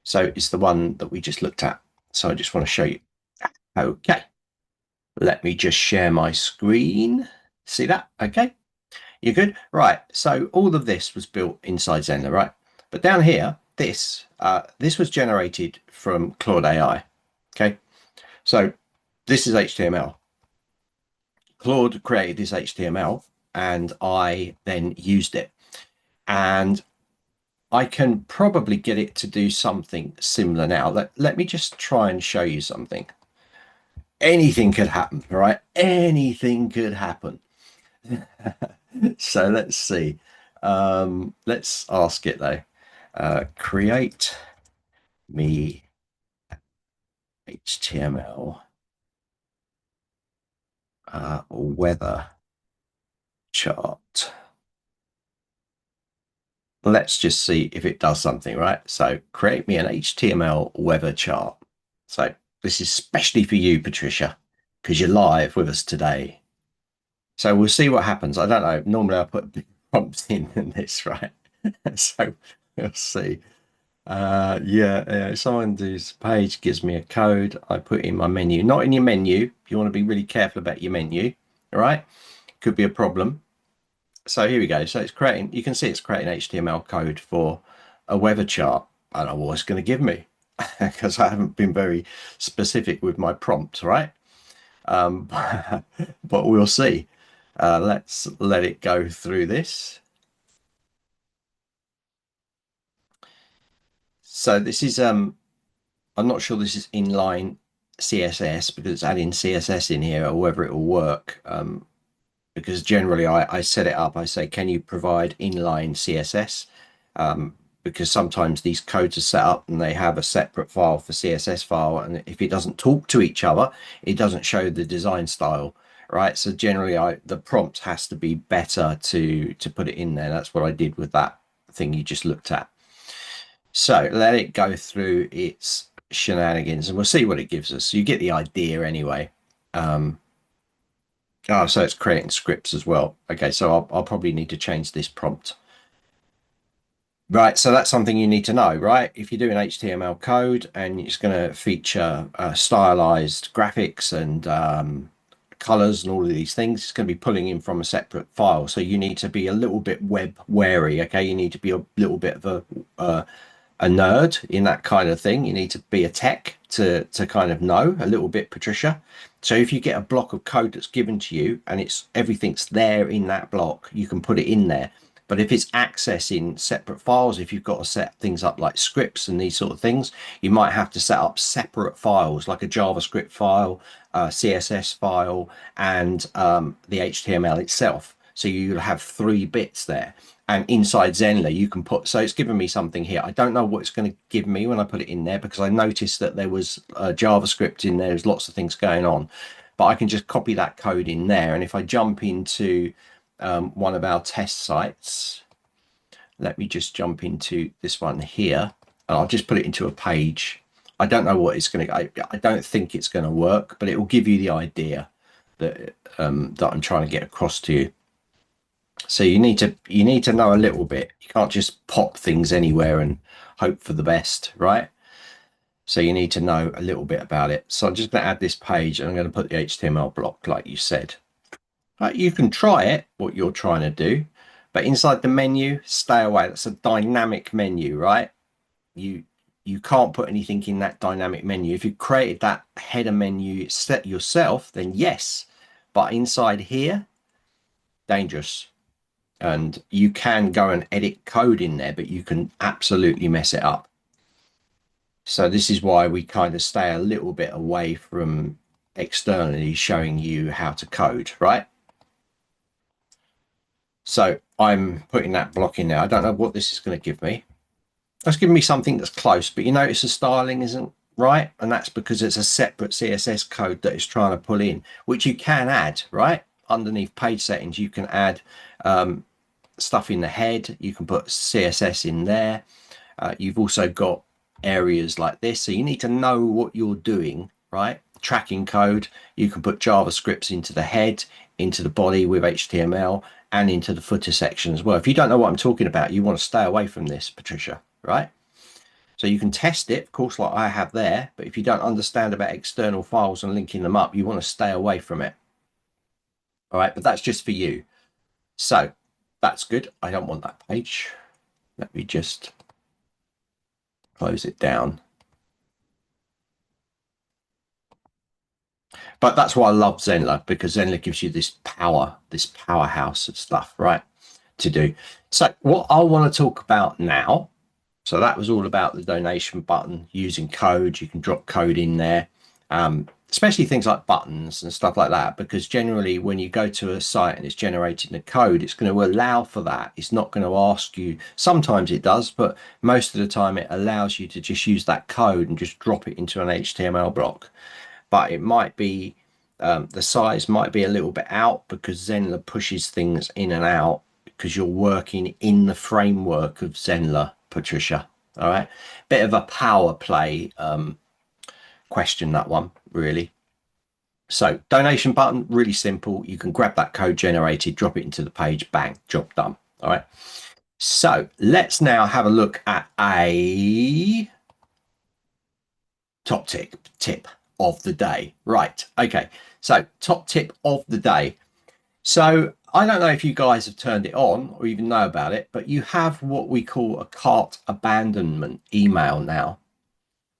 So it's the one that we just looked at. So I just want to show you. Okay. Let me just share my screen. See that? Okay. You're good? Right. So all of this was built inside Zenler, right? But down here, this was generated from Claude AI. Okay. So this is HTML. Claude created this HTML and I then used it. And I can probably get it to do something similar now. Let me just try and show you something. Anything could happen, right? Anything could happen. So let's see. Let's ask it though. Create me HTML weather chart. let's just see if it does something, right? So create me an HTML weather chart. So this is especially for you, Patricia, because you're live with us today. So we'll see what happens. I don't know. Normally I put big prompts in this, right? So we'll see. Yeah, someone this page gives me a code. I put in my menu, not in your menu. You want to be really careful about your menu, all right? Could be a problem. So here we go. So it's creating, you can see it's creating HTML code for a weather chart. I don't know what it's going to give me because I haven't been very specific with my prompts, right? But we'll see. Let's let it go through this. So this is I'm not sure this is inline CSS because it's adding CSS in here or whether it will work. Because generally I set it up, I say, can you provide inline CSS? Because sometimes these codes are set up and they have a separate file for CSS file. And if it doesn't talk to each other, it doesn't show the design style, right? So generally the prompt has to be better to put it in there. That's what I did with that thing you just looked at. So let it go through its shenanigans and we'll see what it gives us. So you get the idea anyway. Oh, so it's creating scripts as well. Okay, so I'll probably need to change this prompt. Right, so that's something you need to know, right? If you're doing HTML code and it's going to feature stylized graphics and colors and all of these things, it's going to be pulling in from a separate file. So you need to be a little bit web wary, okay? You need to be a little bit of a nerd in that kind of thing. You need to be a tech to kind of know a little bit, Patricia. So if you get a block of code that's given to you and it's everything's there in that block, you can put it in there. But if it's accessing separate files, if you've got to set things up like scripts and these sort of things, you might have to set up separate files like a JavaScript file, a CSS file, and the HTML itself. So you'll have 3 bits there. And inside Zenler, you can put, so it's given me something here. I don't know what it's going to give me when I put it in there because I noticed that there was JavaScript in there. There's lots of things going on, but I can just copy that code in there. And if I jump into one of our test sites, let me just jump into this one here and I'll just put it into a page. I don't know what it's going to, I don't think it's going to work, but it will give you the idea that, that I'm trying to get across to you. So you need to know a little bit. You can't just pop things anywhere and hope for the best, right? So you need to know a little bit about it. So I'm just going to add this page and I'm going to put the HTML block like you said. Right, you can try it, what you're trying to do, but inside the menu, stay away. That's a dynamic menu, right? You can't put anything in that dynamic menu. If you created that header menu set yourself, then yes. But inside here, dangerous. And you can go and edit code in there, but you can absolutely mess it up. So this is why we kind of stay a little bit away from externally showing you how to code, right? So I'm putting that block in there. I don't know what this is going to give me. It's giving me something that's close, but you notice the styling isn't right. And that's because it's a separate CSS code that it's trying to pull in, which you can add, right? Underneath page settings, you can add stuff in the head. You can put CSS in there. You've also got areas like this. So you need to know what you're doing, right? Tracking code. You can put JavaScripts into the head, into the body with HTML, and into the footer section as well. If you don't know what I'm talking about, you want to stay away from this, Patricia, right? So you can test it, of course, like I have there. But if you don't understand about external files and linking them up, you want to stay away from it. All right, but that's just for you. So that's good. I don't want that page. Let me just close it down. But that's why I love Zenler, because Zenler gives you this power, this powerhouse of stuff, right, to do. So what I want to talk about now, so that was all about the donation button, using code. You can drop code in there, especially things like buttons and stuff like that, because generally when you go to a site and it's generating the code, it's going to allow for that. It's not going to ask you, sometimes it does, but most of the time it allows you to just use that code and just drop it into an HTML block. But it might be, the size might be a little bit out because Zenler pushes things in and out because you're working in the framework of Zenler, Patricia. All right. Bit of a power play question, that one, really. So donation button, really simple. You can grab that code generated, drop it into the page, bang, job done. All right. So let's now have a look at a top tip of the day. Right. Okay. So top tip of the day. So I don't know if you guys have turned it on or even know about it, but you have what we call a cart abandonment email now,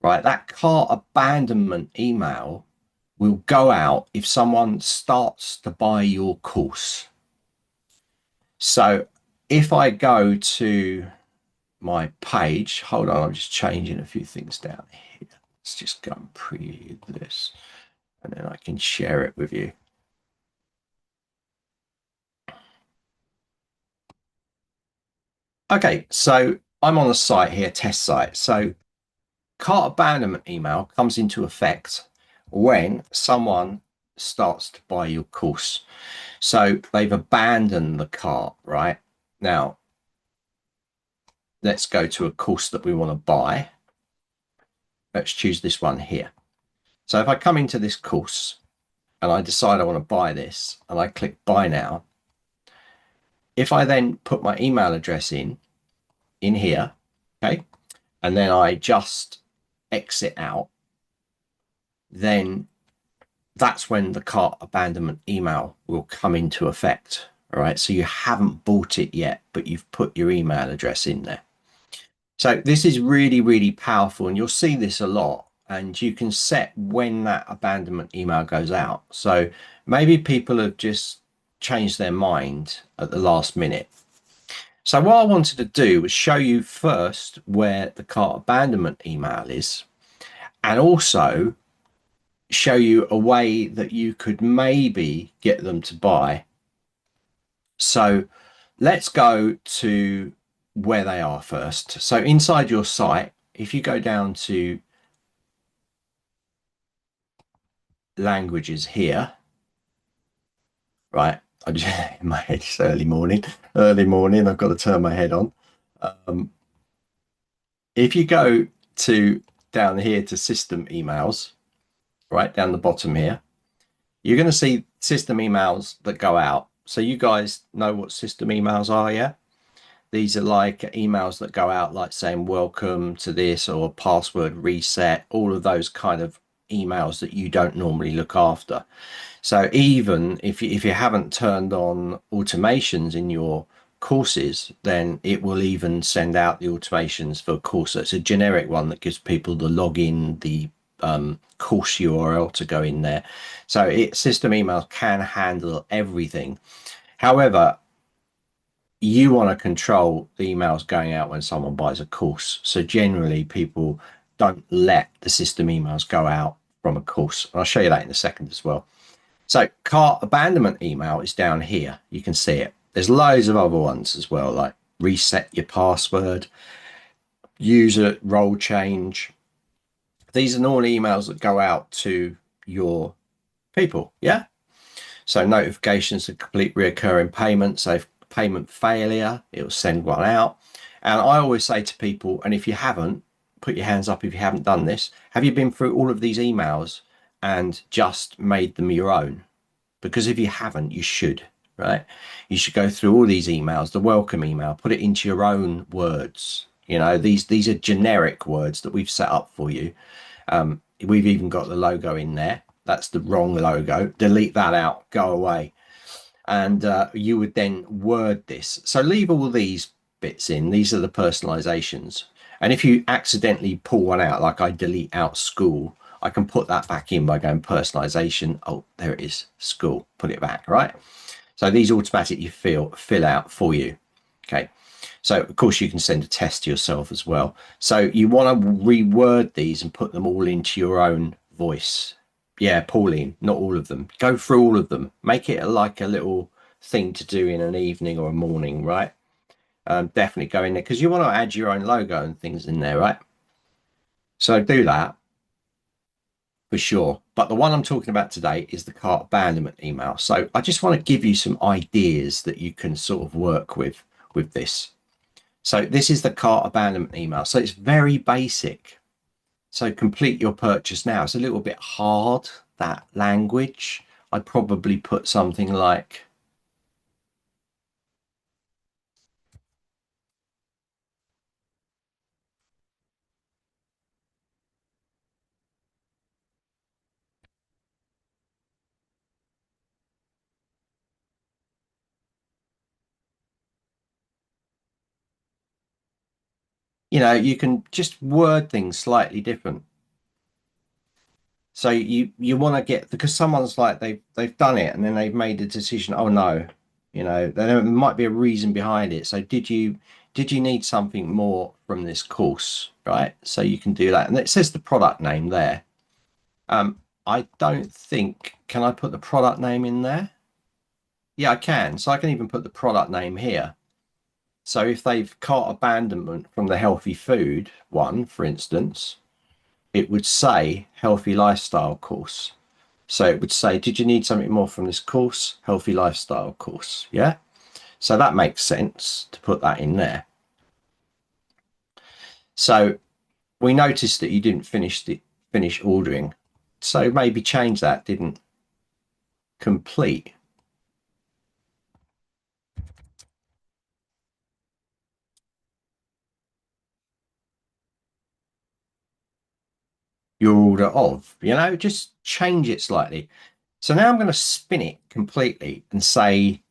right? That cart abandonment email will go out if someone starts to buy your course. So if I go to my page, hold on, I'm just changing a few things down here. Let's just go and preview this and then I can share it with you. Okay, so I'm on a site here, test site. So cart abandonment email comes into effect when someone starts to buy your course. So they've abandoned the cart, right? Now, let's go to a course that we want to buy. Let's choose this one here. So if I come into this course and I decide I want to buy this and I click buy now, if I then put my email address in here, okay, and then I just exit out, then that's when the cart abandonment email will come into effect. All right. So you haven't bought it yet, but you've put your email address in there. So this is really, really powerful. And you'll see this a lot. And you can set when that abandonment email goes out. So maybe people have just changed their mind at the last minute. So what I wanted to do was show you first where the cart abandonment email is, and also show you a way that you could maybe get them to buy. So let's go to where they are first. So inside your site, if you go down to languages here, right? I'm just in my head, it's early morning, I've got to turn my head on. If you go to down here to system emails, right down the bottom here, you're going to see system emails that go out. So you guys know what system emails are, yeah? These are like emails that go out like saying welcome to this or password reset, all of those kind of emails that you don't normally look after. So even if you haven't turned on automations in your courses, then it will even send out the automations for a course. So it's a generic one that gives people the login, the course URL to go in there. So system emails can handle everything. However, you want to control the emails going out when someone buys a course. So generally people don't let the system emails go out from a course. And I'll show you that in a second as well. So cart abandonment email is down here. You can see it. There's loads of other ones as well, like reset your password, user role change. These are all emails that go out to your people. Yeah. So notifications of complete reoccurring payments. So if payment failure, it'll send one out. And I always say to people, and if you haven't, put your hands up if you haven't done this. Have you been through all of these emails and just made them your own? Because if you haven't, you should, right? You should go through all these emails, the welcome email, put it into your own words. You know, these are generic words that we've set up for you. We've even got the logo in there. That's the wrong logo. Delete that out, go away. And you would then word this. So leave all these bits in. These are the personalizations. And if you accidentally pull one out, like I delete out school, I can put that back in by going personalization. Oh, there it is, school, put it back, right? So these automatically fill out for you. Okay. So of course you can send a test to yourself as well. So you want to reword these and put them all into your own voice. Yeah, Pauline, not all of them. Go through all of them. Make it like a little thing to do in an evening or a morning, right? Definitely go in there because you want to add your own logo and things in there, right? So do that. for sure. But the one I'm talking about today is the cart abandonment email. So I just want to give you some ideas that you can sort of work with this. So this is the cart abandonment email. So it's very basic. So complete your purchase now. It's a little bit hard, that language. I'd probably put something like, you can just word things slightly different. So you want to get, because someone's like they've done it and then they've made a decision. Oh no, there might be a reason behind it. So did you need something more from this course, right? So you can do that, and it says the product name there. I don't think, can I put the product name in there? Yeah, I can. So I can even put the product name here. So if they've cart abandonment from the healthy food one, for instance, it would say healthy lifestyle course. So it would say, did you need something more from this course? Healthy lifestyle course. Yeah. So that makes sense to put that in there. So we noticed that you didn't finish ordering. So maybe change that, didn't complete your order of, just change it slightly. So now I'm going to spin it completely and say,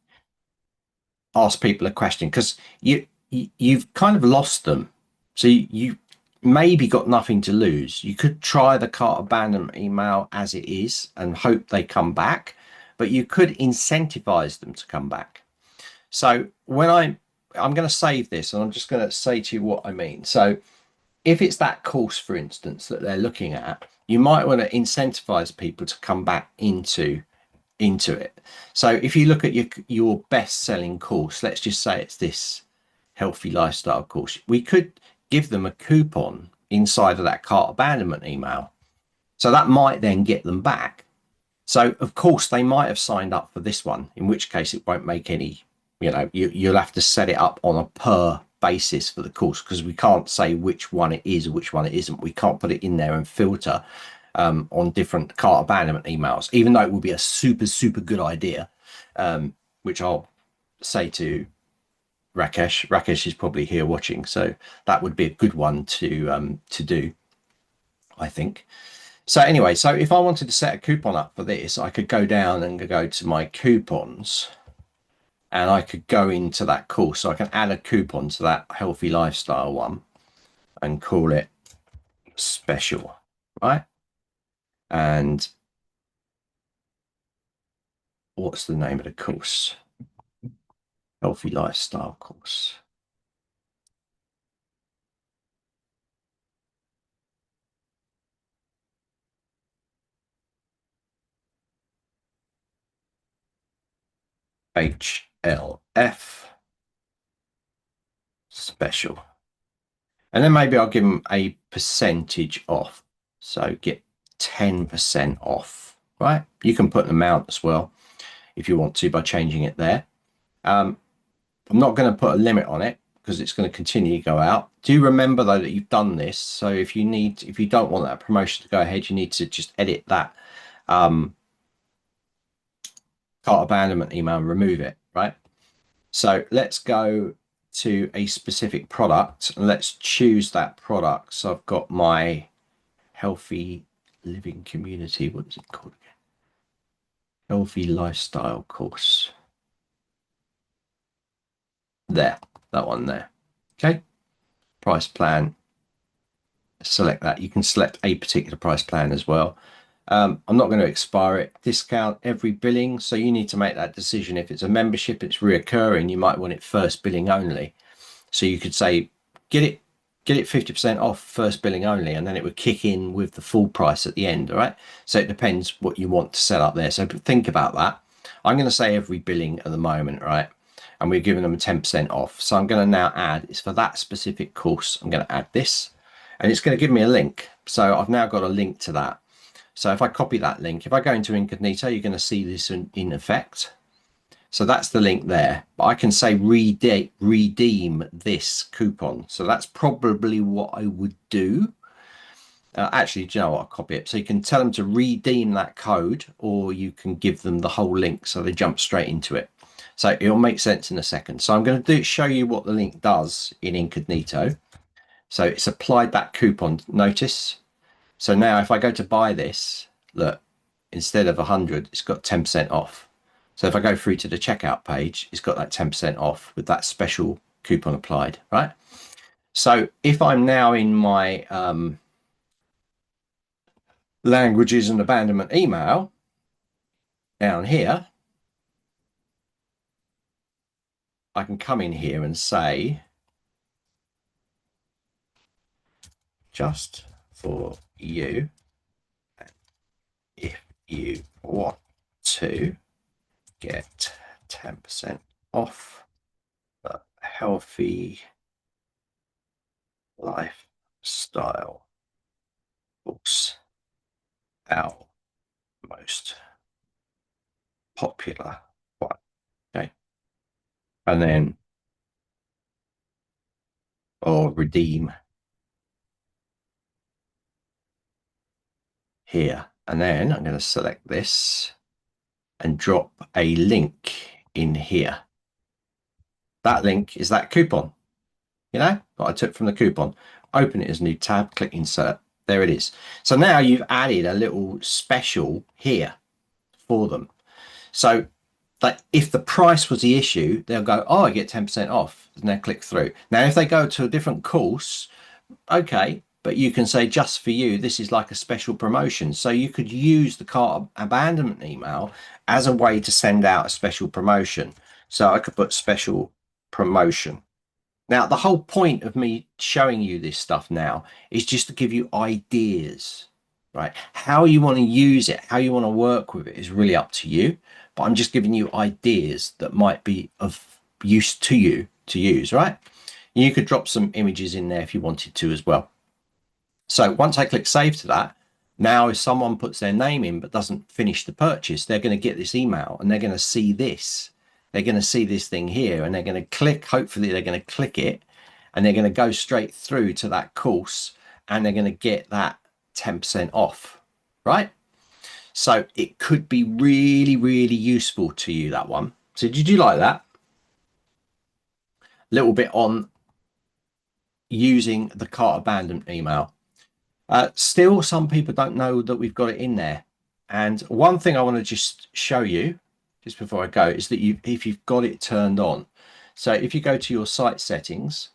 ask people a question, because you've kind of lost them. So you maybe got nothing to lose. You could try the cart abandonment email as it is and hope they come back, but you could incentivize them to come back. So when I'm going to save this, and I'm just going to say to you what I mean. So if it's that course, for instance, that they're looking at, you might want to incentivize people to come back into it. So if you look at your best selling course, let's just say it's this healthy lifestyle course, we could give them a coupon inside of that cart abandonment email. So that might then get them back. So of course they might have signed up for this one, in which case it won't make any, you'll have to set it up on a per basis for the course, because we can't say which one it is or which one it isn't. We can't put it in there and filter on different cart abandonment emails, even though it would be a super good idea, which I'll say to Rakesh. Rakesh is probably here watching, so that would be a good one to do, I think. So anyway, so if I wanted to set a coupon up for this, I could go down and go to my coupons, and I could go into that course. So I can add a coupon to that healthy lifestyle one and call it special, right? And what's the name of the course? Healthy lifestyle course. HLF special. And then maybe I'll give them a percentage off. So get 10% off, right? You can put an amount as well if you want to by changing it there. I'm not going to put a limit on it because it's going to continue to go out. Do remember though that you've done this. So if you don't want that promotion to go ahead, you need to just edit that cart abandonment email and remove it, right? So let's go to a specific product and let's choose that product. So I've got my healthy living community. What is it called again? Healthy lifestyle course. There, that one there. Okay. Price plan. Select that. You can select a particular price plan as well. I'm not going to expire it. Discount every billing. So you need to make that decision. If it's a membership, it's reoccurring. You might want it first billing only. So you could say, get it 50% off first billing only, and then it would kick in with the full price at the end. All right. So it depends what you want to set up there. So think about that. I'm going to say every billing at the moment, right? And we're giving them 10% off. So I'm going to now add, it's for that specific course. I'm going to add this, and it's going to give me a link. So I've now got a link to that. So if I copy that link, if I go into incognito, you're going to see this in effect. So that's the link there, but I can say redeem this coupon. So that's probably what I would do. Actually, do you know what? I'll copy it. So you can tell them to redeem that code, or you can give them the whole link so they jump straight into it. So it'll make sense in a second. So I'm going to show you what the link does in incognito. So it's applied that coupon, notice. So now if I go to buy this, look, instead of 100, it's got 10% off. So if I go through to the checkout page, it's got that 10% off with that special coupon applied, right? So if I'm now in my languages and abandonment email down here, I can come in here and say, just for you, if you want to get 10% off the healthy lifestyle books, our most popular one. Okay. And then, or redeem here. And then I'm going to select this and drop a link in here. That link is that coupon, you know, that I took from the coupon. Open it as a new tab, click insert. There it is. So now you've added a little special here for them. So that if the price was the issue, they'll go, oh, I get 10% off, and they'll click through. Now, if they go to a different course, okay, but you can say just for you, this is like a special promotion. So you could use the cart abandonment email as a way to send out a special promotion. So I could put special promotion. Now, the whole point of me showing you this stuff now is just to give you ideas, right? How you want to use it, how you want to work with it is really up to you. But I'm just giving you ideas that might be of use to you to use, right? You could drop some images in there if you wanted to as well. So once I click save to that, now if someone puts their name in but doesn't finish the purchase, they're going to get this email and they're going to see this. They're going to see this thing here and they're going to click, hopefully they're going to click it and they're going to go straight through to that course and they're going to get that 10% off, right? So it could be really, really useful to you, that one. So did you like that? A little bit on using the cart abandonment email. Still, some people don't know that we've got it in there. And one thing I want to just show you just before I go is that if you've got it turned on. So if you go to your site settings,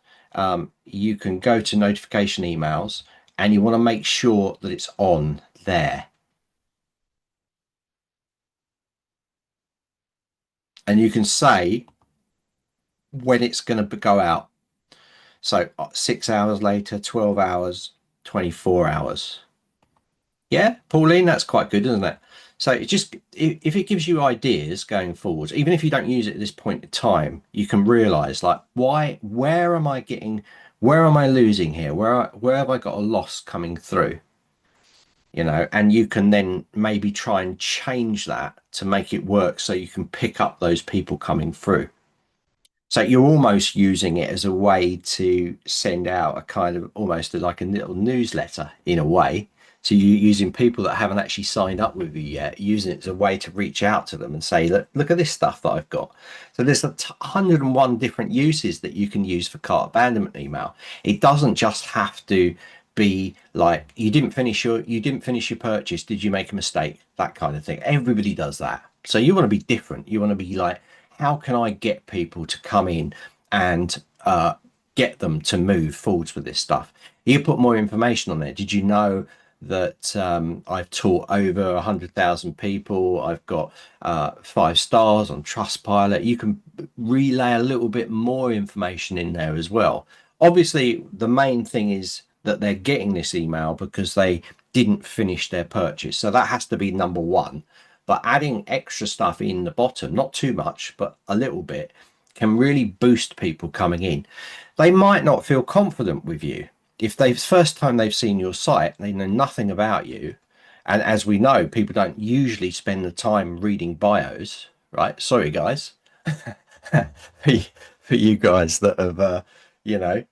you can go to notification emails and you want to make sure that it's on there. And you can say when it's going to go out. So 6 hours later, 12 hours, 24 hours. Yeah, Pauline, that's quite good, isn't it? So it just, if it gives you ideas going forward, even if you don't use it at this point in time, you can realize like, where am I losing here? Where have I got a loss coming through? You know, and you can then maybe try and change that to make it work so you can pick up those people coming through. So you're almost using it as a way to send out a kind of almost like a little newsletter in a way. So you're using people that haven't actually signed up with you yet, using it as a way to reach out to them and say, look at this stuff that I've got. So there's 101 different uses that you can use for cart abandonment email. It doesn't just have to be like you didn't finish your purchase. Did you make a mistake? That kind of thing. Everybody does that. So you want to be different. You want to be like, how can I get people to come in and get them to move forwards with this stuff? You put more information on there. Did you know that I've taught over 100,000 people? I've got 5 stars on Trustpilot. You can relay a little bit more information in there as well. Obviously, the main thing is that they're getting this email because they didn't finish their purchase. So that has to be number one. But adding extra stuff in the bottom, not too much, but a little bit, can really boost people coming in. They might not feel confident with you. If first time they've seen your site, they know nothing about you, And as we know, people don't usually spend the time reading bios, right? Sorry, guys, for you guys that have, you know,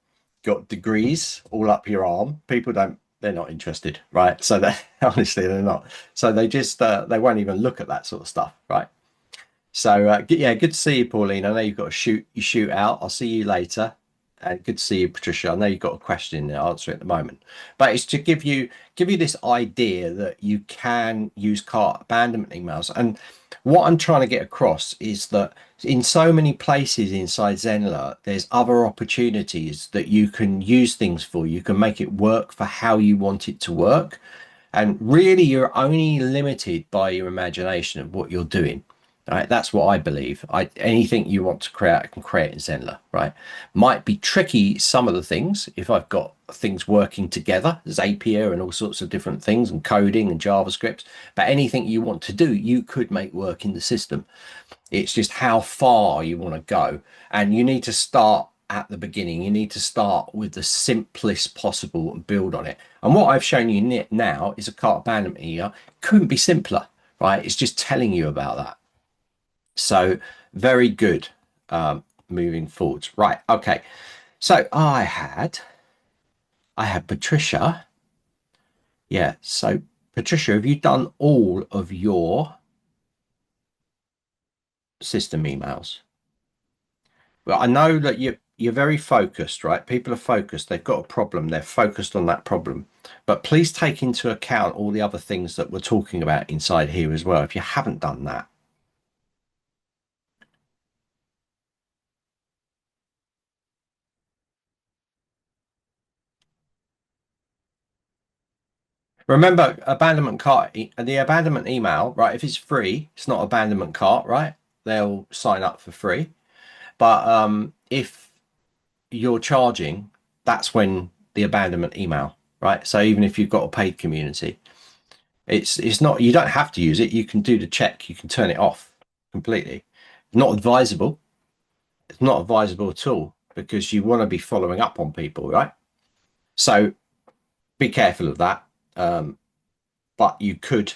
got degrees all up your arm. People don't, they're not interested, right? So they honestly, they're not. So they just, they won't even look at that sort of stuff, right? So yeah, good to see you, Pauline. I know you've got to shoot out. I'll see you later. And good to see you, Patricia. I know you've got a question there, answer it at the moment. But it's to give you this idea that you can use cart abandonment emails. And what I'm trying to get across is that in so many places inside Zenler, there's other opportunities that you can use things for. You can make it work for how you want it to work. And really, you're only limited by your imagination of what you're doing. Right, that's what I believe. Anything you want to create, I can create in Zenler. Right, might be tricky some of the things if I've got things working together, Zapier and all sorts of different things, and coding and JavaScript. But anything you want to do, you could make work in the system. It's just how far you want to go, and you need to start at the beginning. You need to start with the simplest possible and build on it. And what I've shown you now is a cart abandonment here. Couldn't be simpler, right? It's just telling you about that. So very good. Moving forwards, right? Okay. So I had Patricia. Yeah. So Patricia, have you done all of your system emails? Well, I know that you're very focused, right? People are focused. They've got a problem. They're focused on that problem. But please take into account all the other things that we're talking about inside here as well, if you haven't done that. Remember, abandonment cart, the abandonment email, right? If it's free, it's not abandonment cart, right? They'll sign up for free. But if you're charging, that's when the abandonment email, right? So even if you've got a paid community, it's not, you don't have to use it. You can do the check, you can turn it off completely. Not advisable. It's not advisable at all because you want to be following up on people, right? So be careful of that. But you could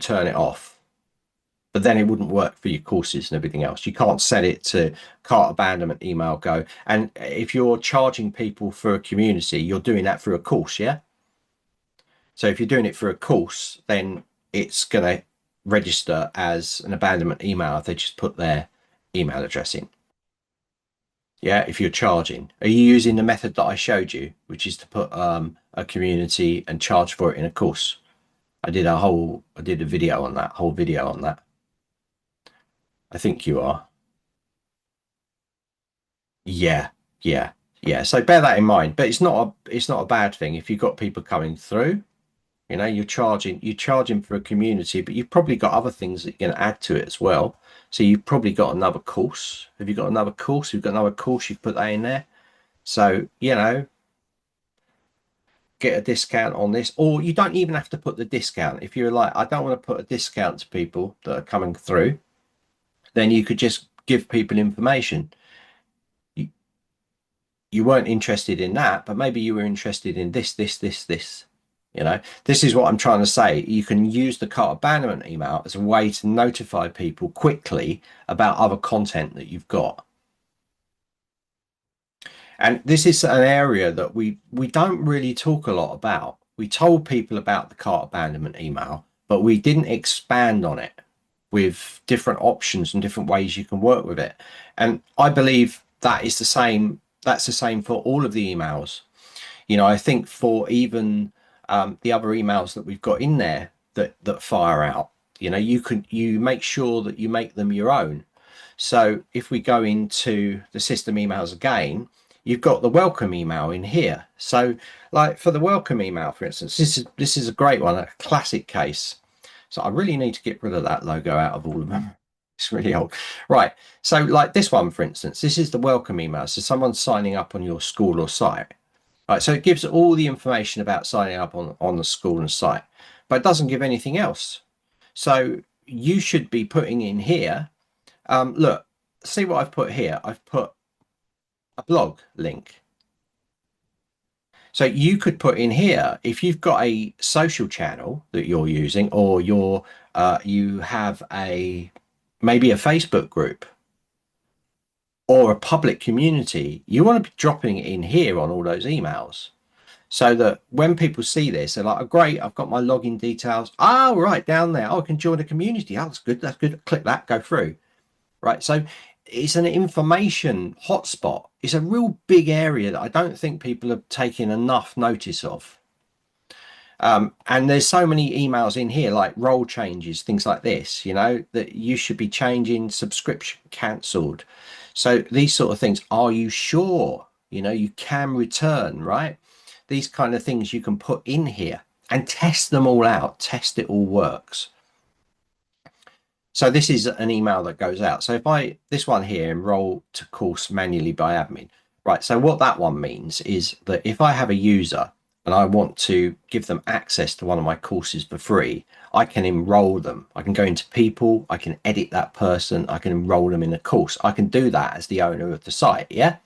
turn it off, but then it wouldn't work for your courses and everything else. You can't set it to cart abandonment email go. And if you're charging people for a community, you're doing that for a course, yeah? So if you're doing it for a course, then it's going to register as an abandonment email if they just put their email address in. Yeah, if you're charging. Are you using the method that I showed you, which is to put a community and charge for it in a course? I did a video on that, whole video on that. I think you are. Yeah, yeah, yeah. So bear that in mind. But it's not a bad thing if you've got people coming through. You're charging for a community, but you've probably got other things that you're going to add to it as well. So you've probably got another course. Have you got another course? You've got another course, you put that in there. So, get a discount on this, or you don't even have to put the discount. If you're like, I don't want to put a discount to people that are coming through, then you could just give people information. You weren't interested in that, but maybe you were interested in this. This is what I'm trying to say. You can use the cart abandonment email as a way to notify people quickly about other content that you've got. And this is an area that we don't really talk a lot about. We told people about the cart abandonment email, but we didn't expand on it with different options and different ways you can work with it. And I believe that is the same. That's the same for all of the emails. I think for even the other emails that we've got in there that fire out, you make sure that you make them your own. So if we go into the system emails again, you've got the welcome email in here. So like for the welcome email, for instance, this is a great one, a classic case. So I really need to get rid of that logo out of all of them. It's really old. Right. So like this one, for instance, this is the welcome email. So someone's signing up on your school or site. Right. So it gives all the information about signing up on the school and site, but it doesn't give anything else. So you should be putting in here, look, see what I've put here. I've put a blog link. So you could put in here, if you've got a social channel that you're using, or you have a maybe a Facebook group or a public community, you want to be dropping it in here on all those emails. So that when people see this, they're like, oh, great, I've got my login details. Oh, right, down there. Oh, I can join a community. Oh, that's good. That's good. Click that, go through. Right. So it's an information hotspot. It's a real big area that I don't think people have taken enough notice of. And there's so many emails in here, like role changes, things like this, that you should be changing, subscription cancelled. So these sort of things, are you sure? You can return, right? These kind of things you can put in here and test them all out, test it all works. So this is an email that goes out. So if this one here, enroll to course manually by admin, right? So what that one means is that if I have a user and I want to give them access to one of my courses for free, I can enroll them. I can go into people, I can edit that person, I can enroll them in a course. I can do that as the owner of the site, yeah?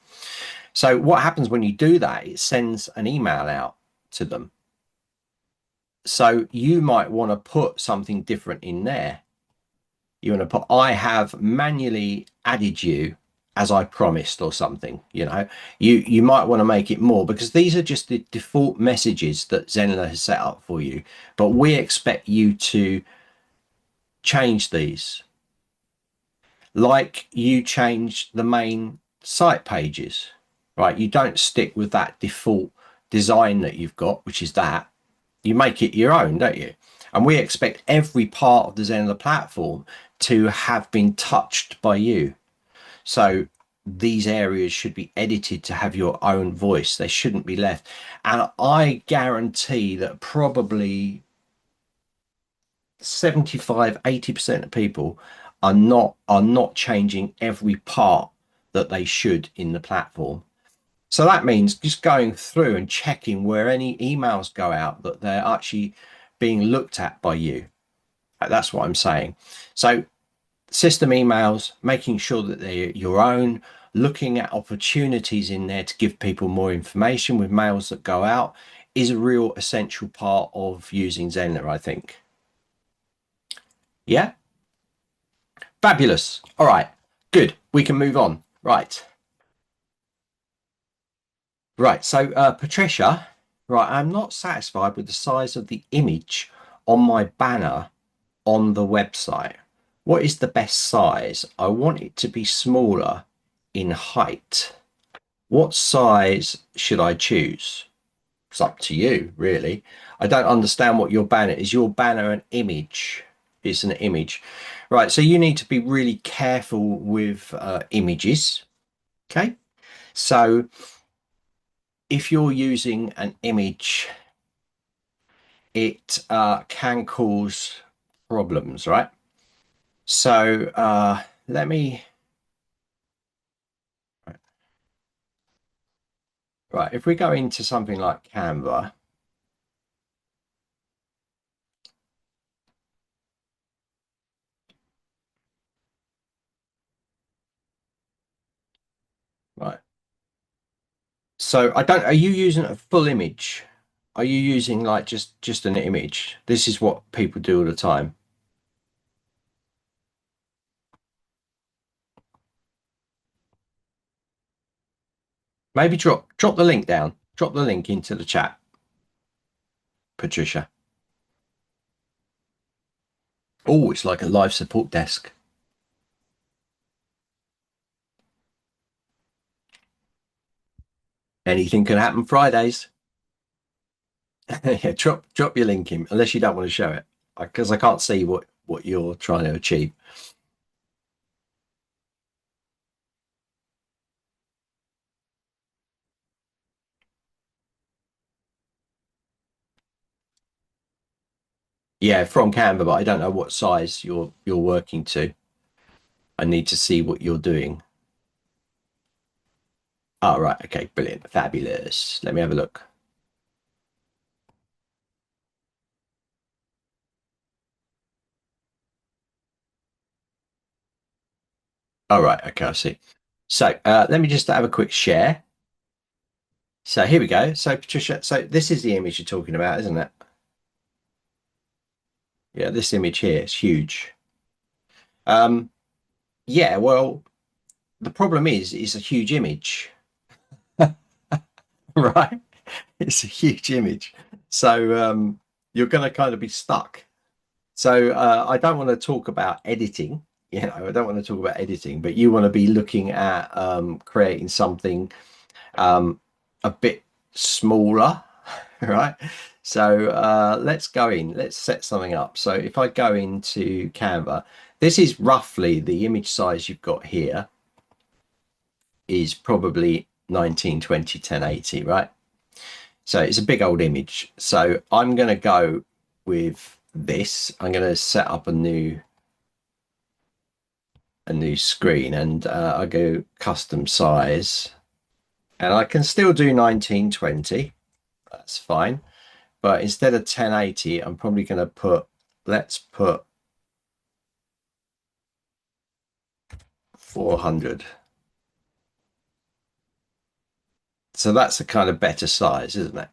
So what happens when you do that, it sends an email out to them. So you might want to put something different in there. You want to put, I have manually added you as I promised, or something. You might want to make it more, because these are just the default messages that Zenler has set up for you, but we expect you to change these, like you change the main site pages, right? You don't stick with that default design that you've got, which is that. You make it your own, don't you? And we expect every part of the Zenler platform to have been touched by you. So these areas should be edited to have your own voice. They shouldn't be left. And I guarantee that probably 75–80% of people are not changing every part that they should in the platform. So that means just going through and checking where any emails go out that they're actually being looked at by you. That's what I'm saying. So system emails, making sure that they're your own, looking at opportunities in there to give people more information with mails that go out, is a real essential part of using Zenler, I think. Yeah, fabulous. All right, good. We can move on. Right. So Patricia, right, I'm not satisfied with the size of the image on my banner on the website. What is the best size? I want it to be smaller in height. What size should I choose? It's up to you, really. I don't understand what your banner is. Your banner an image? It's an image. Right, so you need to be really careful with images. Okay, so if you're using an image, it can cause problems, right? So let me, right, if we go into something like Canva, right. So are you using a full image? Are you using like just an image? This is what people do all the time. Maybe drop the link down. Drop the link into the chat, Patricia. Oh, it's like a live support desk. Anything can happen Fridays. Yeah, drop your link in, unless you don't want to show it, because I can't see what you're trying to achieve. Yeah, from Canva, but I don't know what size you're working to. I need to see what you're doing. Oh, right. Okay, brilliant. Fabulous. Let me have a look. All right. Okay, I see. So let me just have a quick share. So here we go. So Patricia, so this is the image you're talking about, isn't it? Yeah, this image here is huge. Um, yeah, well, the problem is it's a huge image, right? It's a huge image. So you're going to kind of be stuck. So I don't want to talk about editing. You know, I don't want to talk about editing, but you want to be looking at creating something um, a bit smaller, right? So let's go in, let's set something up. So if I go into Canva, this is roughly the image size you've got here is probably 1920 1080, right? So it's a big old image. So I'm going to go with this. I'm going to set up a new screen, and I go custom size, and I can still do 1920. That's fine. But instead of 1080, I'm probably going to put, let's put 400. So that's a kind of better size, isn't it?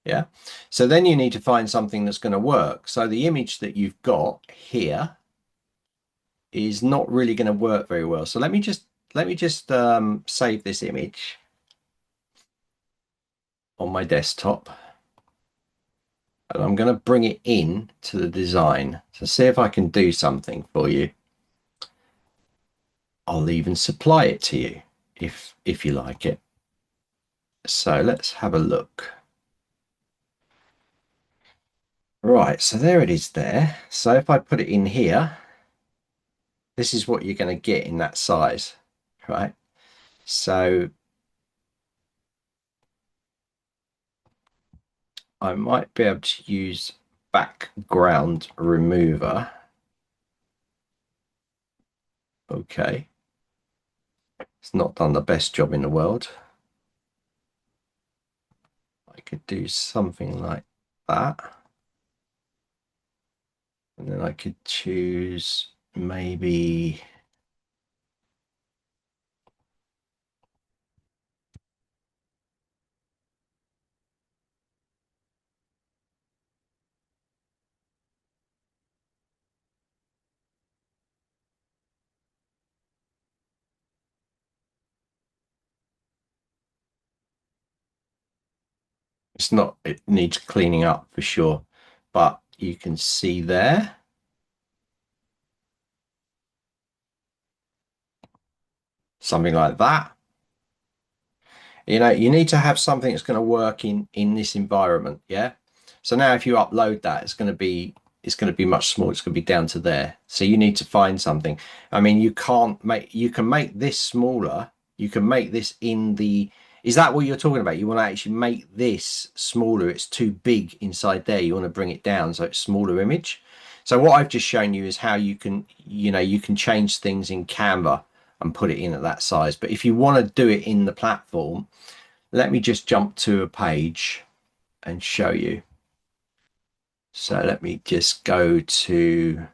Yeah. So then you need to find something that's going to work. So the image that you've got here is not really going to work very well. So let me just save this image on my desktop, and I'm going to bring it in to the design to see if I can do something for you. I'll even supply it to you if you like it. So let's have a look. Right, so there it is there. So if I put it in here, this is what you're going to get in that size, right? So I might be able to use background remover. Okay. It's not done the best job in the world. I could do something like that. And then I could choose maybe, it's not, it needs cleaning up for sure, but you can see there, something like that. You know, you need to have something that's going to work in this environment. Yeah. So now if you upload that, it's going to be much smaller. It's going to be down to there. So you need to find something. I mean, you can make this smaller. You can make this in the, is that what you're talking about? You want to actually make this smaller. It's too big inside there. You want to bring it down so it's smaller image. So what I've just shown you is how you can, you can change things in Canva and put it in at that size. But if you want to do it in the platform, let me just jump to a page and show you. So let me just go to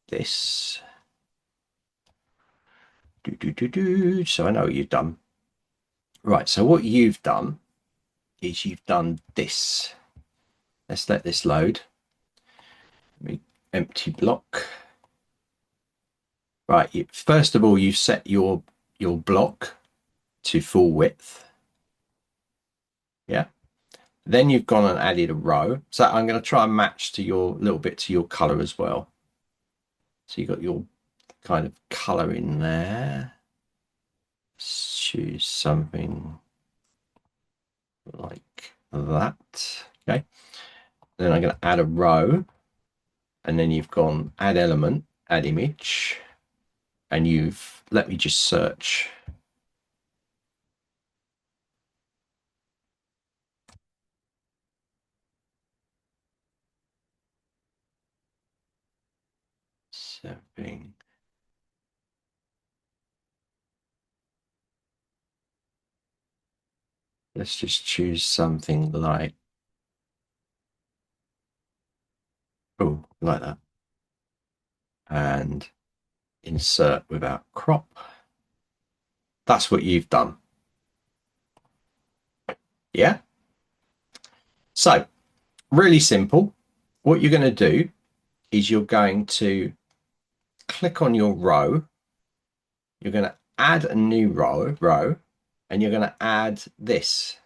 this. So I know what you've done. Right, so what you've done is you've done this. Let's let this load. Let me empty block. Right, first of all, you set your block to full width. Yeah. Then you've gone and added a row. So I'm going to try and match to your little bit to your color as well. So you've got your kind of color in there. Choose something like that. Okay. Then I'm going to add a row, and then you've gone add element, add image, and you've, let me just search. Something. Let's just choose something like, oh, like that. And insert without crop. That's what you've done. Yeah. So really simple. What you're going to do is you're going to click on your row. You're going to add a new row, and you're going to add this,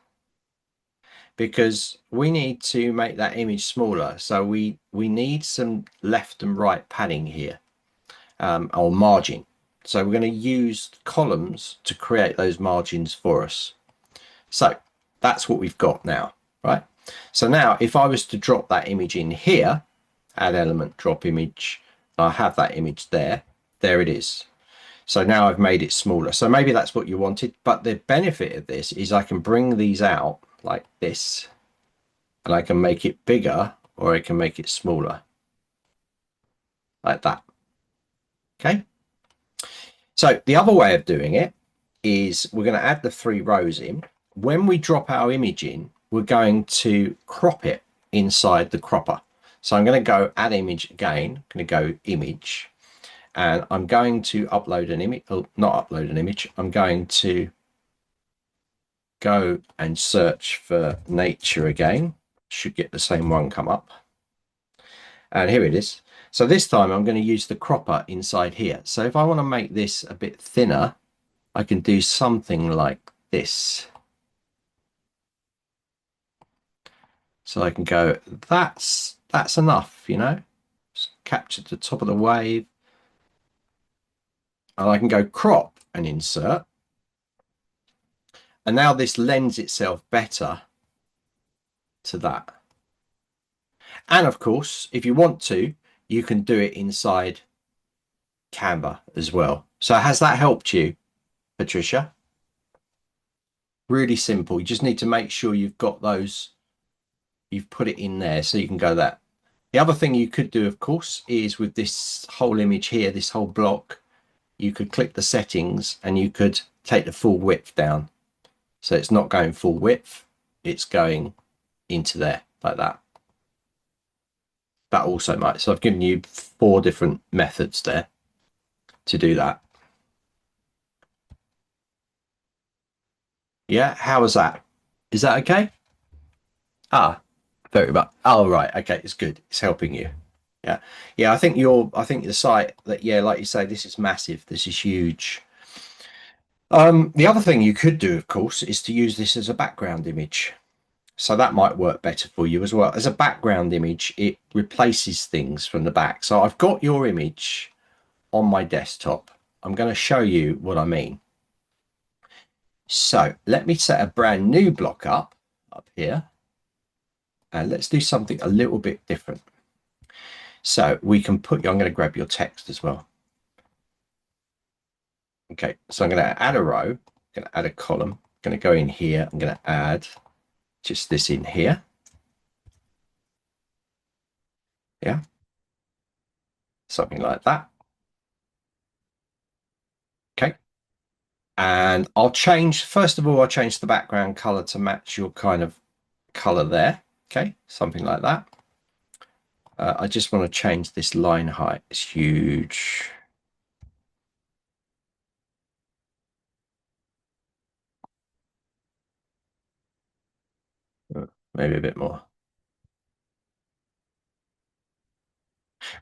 because we need to make that image smaller. So we need some left and right padding here, or margin. So we're going to use columns to create those margins for us. So that's what we've got now, right? So now if I was to drop that image in here, add element, drop image, I have that image there. There it is. So now I've made it smaller. So maybe that's what you wanted, but the benefit of this is I can bring these out like this, and I can make it bigger, or I can make it smaller like that. Okay. So the other way of doing it is we're going to add the 3 rows in. When we drop our image in, we're going to crop it inside the cropper. So I'm going to go add image again. I'm going to go image, and I'm going to upload an image, not upload an image. I'm going to go and search for nature again. Should get the same one come up. And here it is. So this time I'm going to use the cropper inside here. So if I want to make this a bit thinner, I can do something like this. So I can go, that's enough, you know, just capture the top of the wave. And I can go crop and insert. And now this lends itself better to that. And of course, if you want to, you can do it inside Canva as well. So has that helped you, Patricia? Really simple. You just need to make sure you've got those, you've put it in there so you can go that. The other thing you could do, of course, is with this whole image here, this whole block, you could click the settings and you could take the full width down. So it's not going full width, it's going into there like that. That also might. So I've given you 4 different methods there to do that. Yeah, how was that? Is that okay? Ah, very much. Oh, right. Okay, it's good. It's helping you. Yeah. Yeah, I think the site that, yeah, like you say, this is massive. This is huge. The other thing you could do, of course, is to use this as a background image. So that might work better for you as well. As a background image, it replaces things from the back. So I've got your image on my desktop. I'm going to show you what I mean. So let me set a brand new block up here. And let's do something a little bit different. So we can put you, I'm going to grab your text as well. Okay, so I'm going to add a row, I'm going to add a column, I'm going to go in here, I'm going to add just this in here. Yeah, something like that. Okay, and I'll change, first of all, I'll change the background color to match your kind of color there. Okay, something like that. I just want to change this line height. It's huge. Maybe a bit more.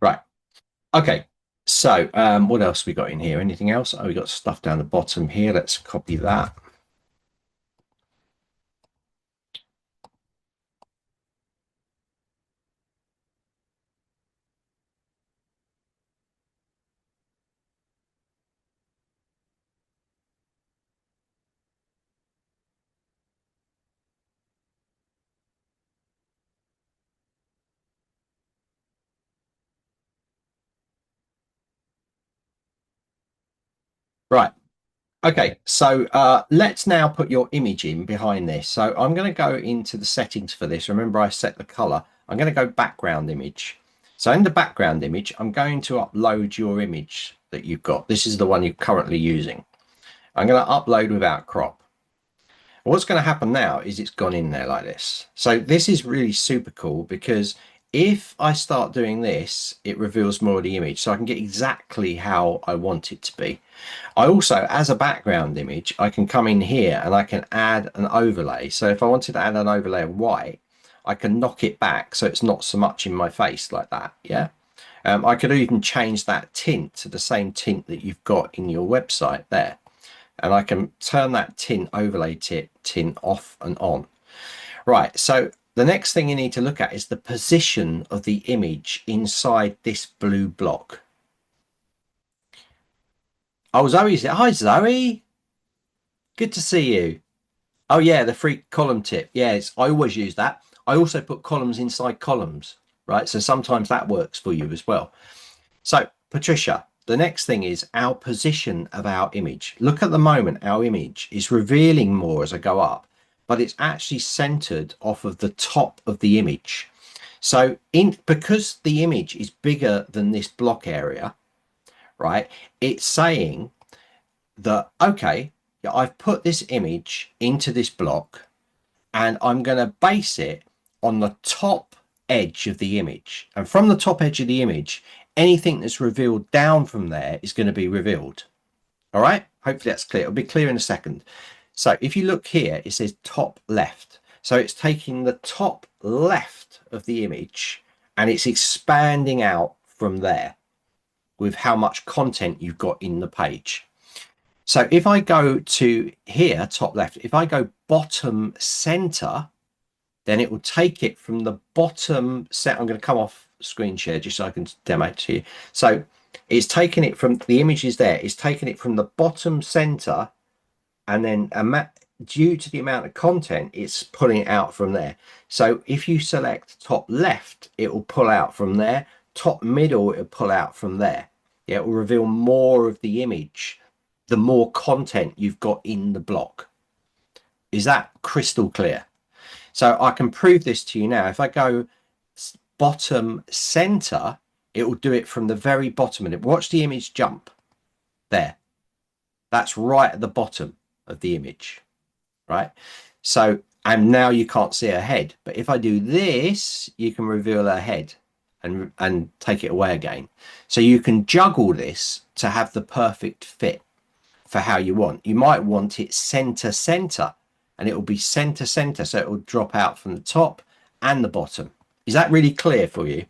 Right. Okay. So what else we got in here? Anything else? Oh, we got stuff down the bottom here. Let's copy that. Right. Okay, so let's now put your image in behind this. So I'm going to go into the settings for this. Remember, I set the color. I'm going to go background image. So in the background image, I'm going to upload your image that you've got. This is the one you're currently using. I'm going to upload without crop. What's going to happen now is it's gone in there like this. So this is really super cool because if I start doing this, it reveals more of the image, so I can get exactly how I want it to be. I also, as a background image, I can come in here and I can add an overlay. So if I wanted to add an overlay of white, I can knock it back so it's not so much in my face like that. Yeah. I could even change that tint to the same tint that you've got in your website there. And I can turn that tint overlay tint off and on. Right. So the next thing you need to look at is the position of the image inside this blue block. Oh, Zoe's there. Hi, Zoe. Good to see you. Oh yeah, the free column tip. Yeah, I always use that. I also put columns inside columns, right? So sometimes that works for you as well. So Patricia, the next thing is our position of our image. Look at the moment, our image is revealing more as I go up, but it's actually centered off of the top of the image. So because the image is bigger than this block area, right? It's saying that, okay, I've put this image into this block and I'm going to base it on the top edge of the image. And from the top edge of the image, anything that's revealed down from there is going to be revealed. All right. Hopefully that's clear. It'll be clear in a second. So if you look here, it says top left. So it's taking the top left of the image and it's expanding out from there with how much content you've got in the page. So if I go to here, top left, if I go bottom center, then it will take it from the bottom set. I'm going to come off screen share just so I can demo it to you. So it's taking it from the images there. It's taking it from the bottom center, and then due to the amount of content, it's pulling it out from there. So if you select top left, it will pull out from there. Top middle, it will pull out from there. Yeah, it will reveal more of the image, the more content you've got in the block. Is that crystal clear? So I can prove this to you now. If I go bottom center, it will do it from the very bottom. And watch the image jump there. That's right at the bottom of the image, right? So, and now you can't see her head. But if I do this, you can reveal her head and take it away again. So you can juggle this to have the perfect fit for how you want. You might want it center, and it will be center, so it will drop out from the top and the bottom. Is that really clear for you?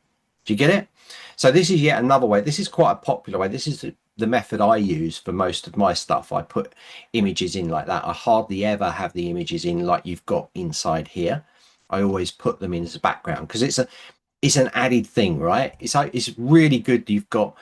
Do you get it? So this is yet another way. This is quite a popular way. This is the method I use for most of my stuff. I put images in like that. I hardly ever have the images in like you've got inside here. I always put them in as a background because it's an added thing, right? It's really good. You've got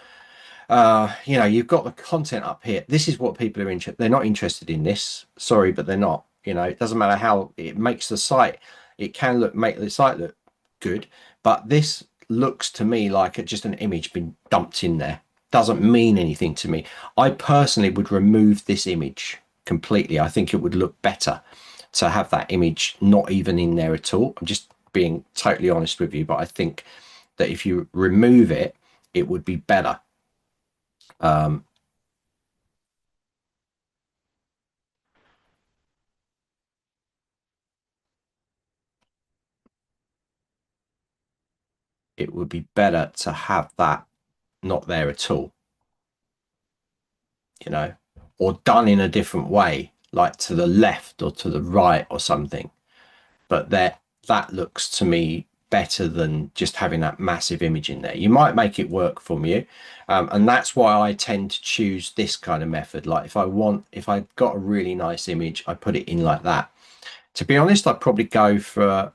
you've got the content up here. This is what people are interested. They're not interested in this. Sorry, but they're not. It doesn't matter how it makes the site. It can make the site look good, but this looks to me like just an image been dumped in there. Doesn't mean anything to me. I personally would remove this image completely. I think it would look better to have that image not even in there at all. I'm just being totally honest with you, but I think that if you remove it, it would be better. It would be better to have that not there at all, or done in a different way, like to the left or to the right or something. But that looks to me better than just having that massive image in there. You might make it work for you. And that's why I tend to choose this kind of method. Like if I've got a really nice image, I put it in like that. To be honest, I'd probably go for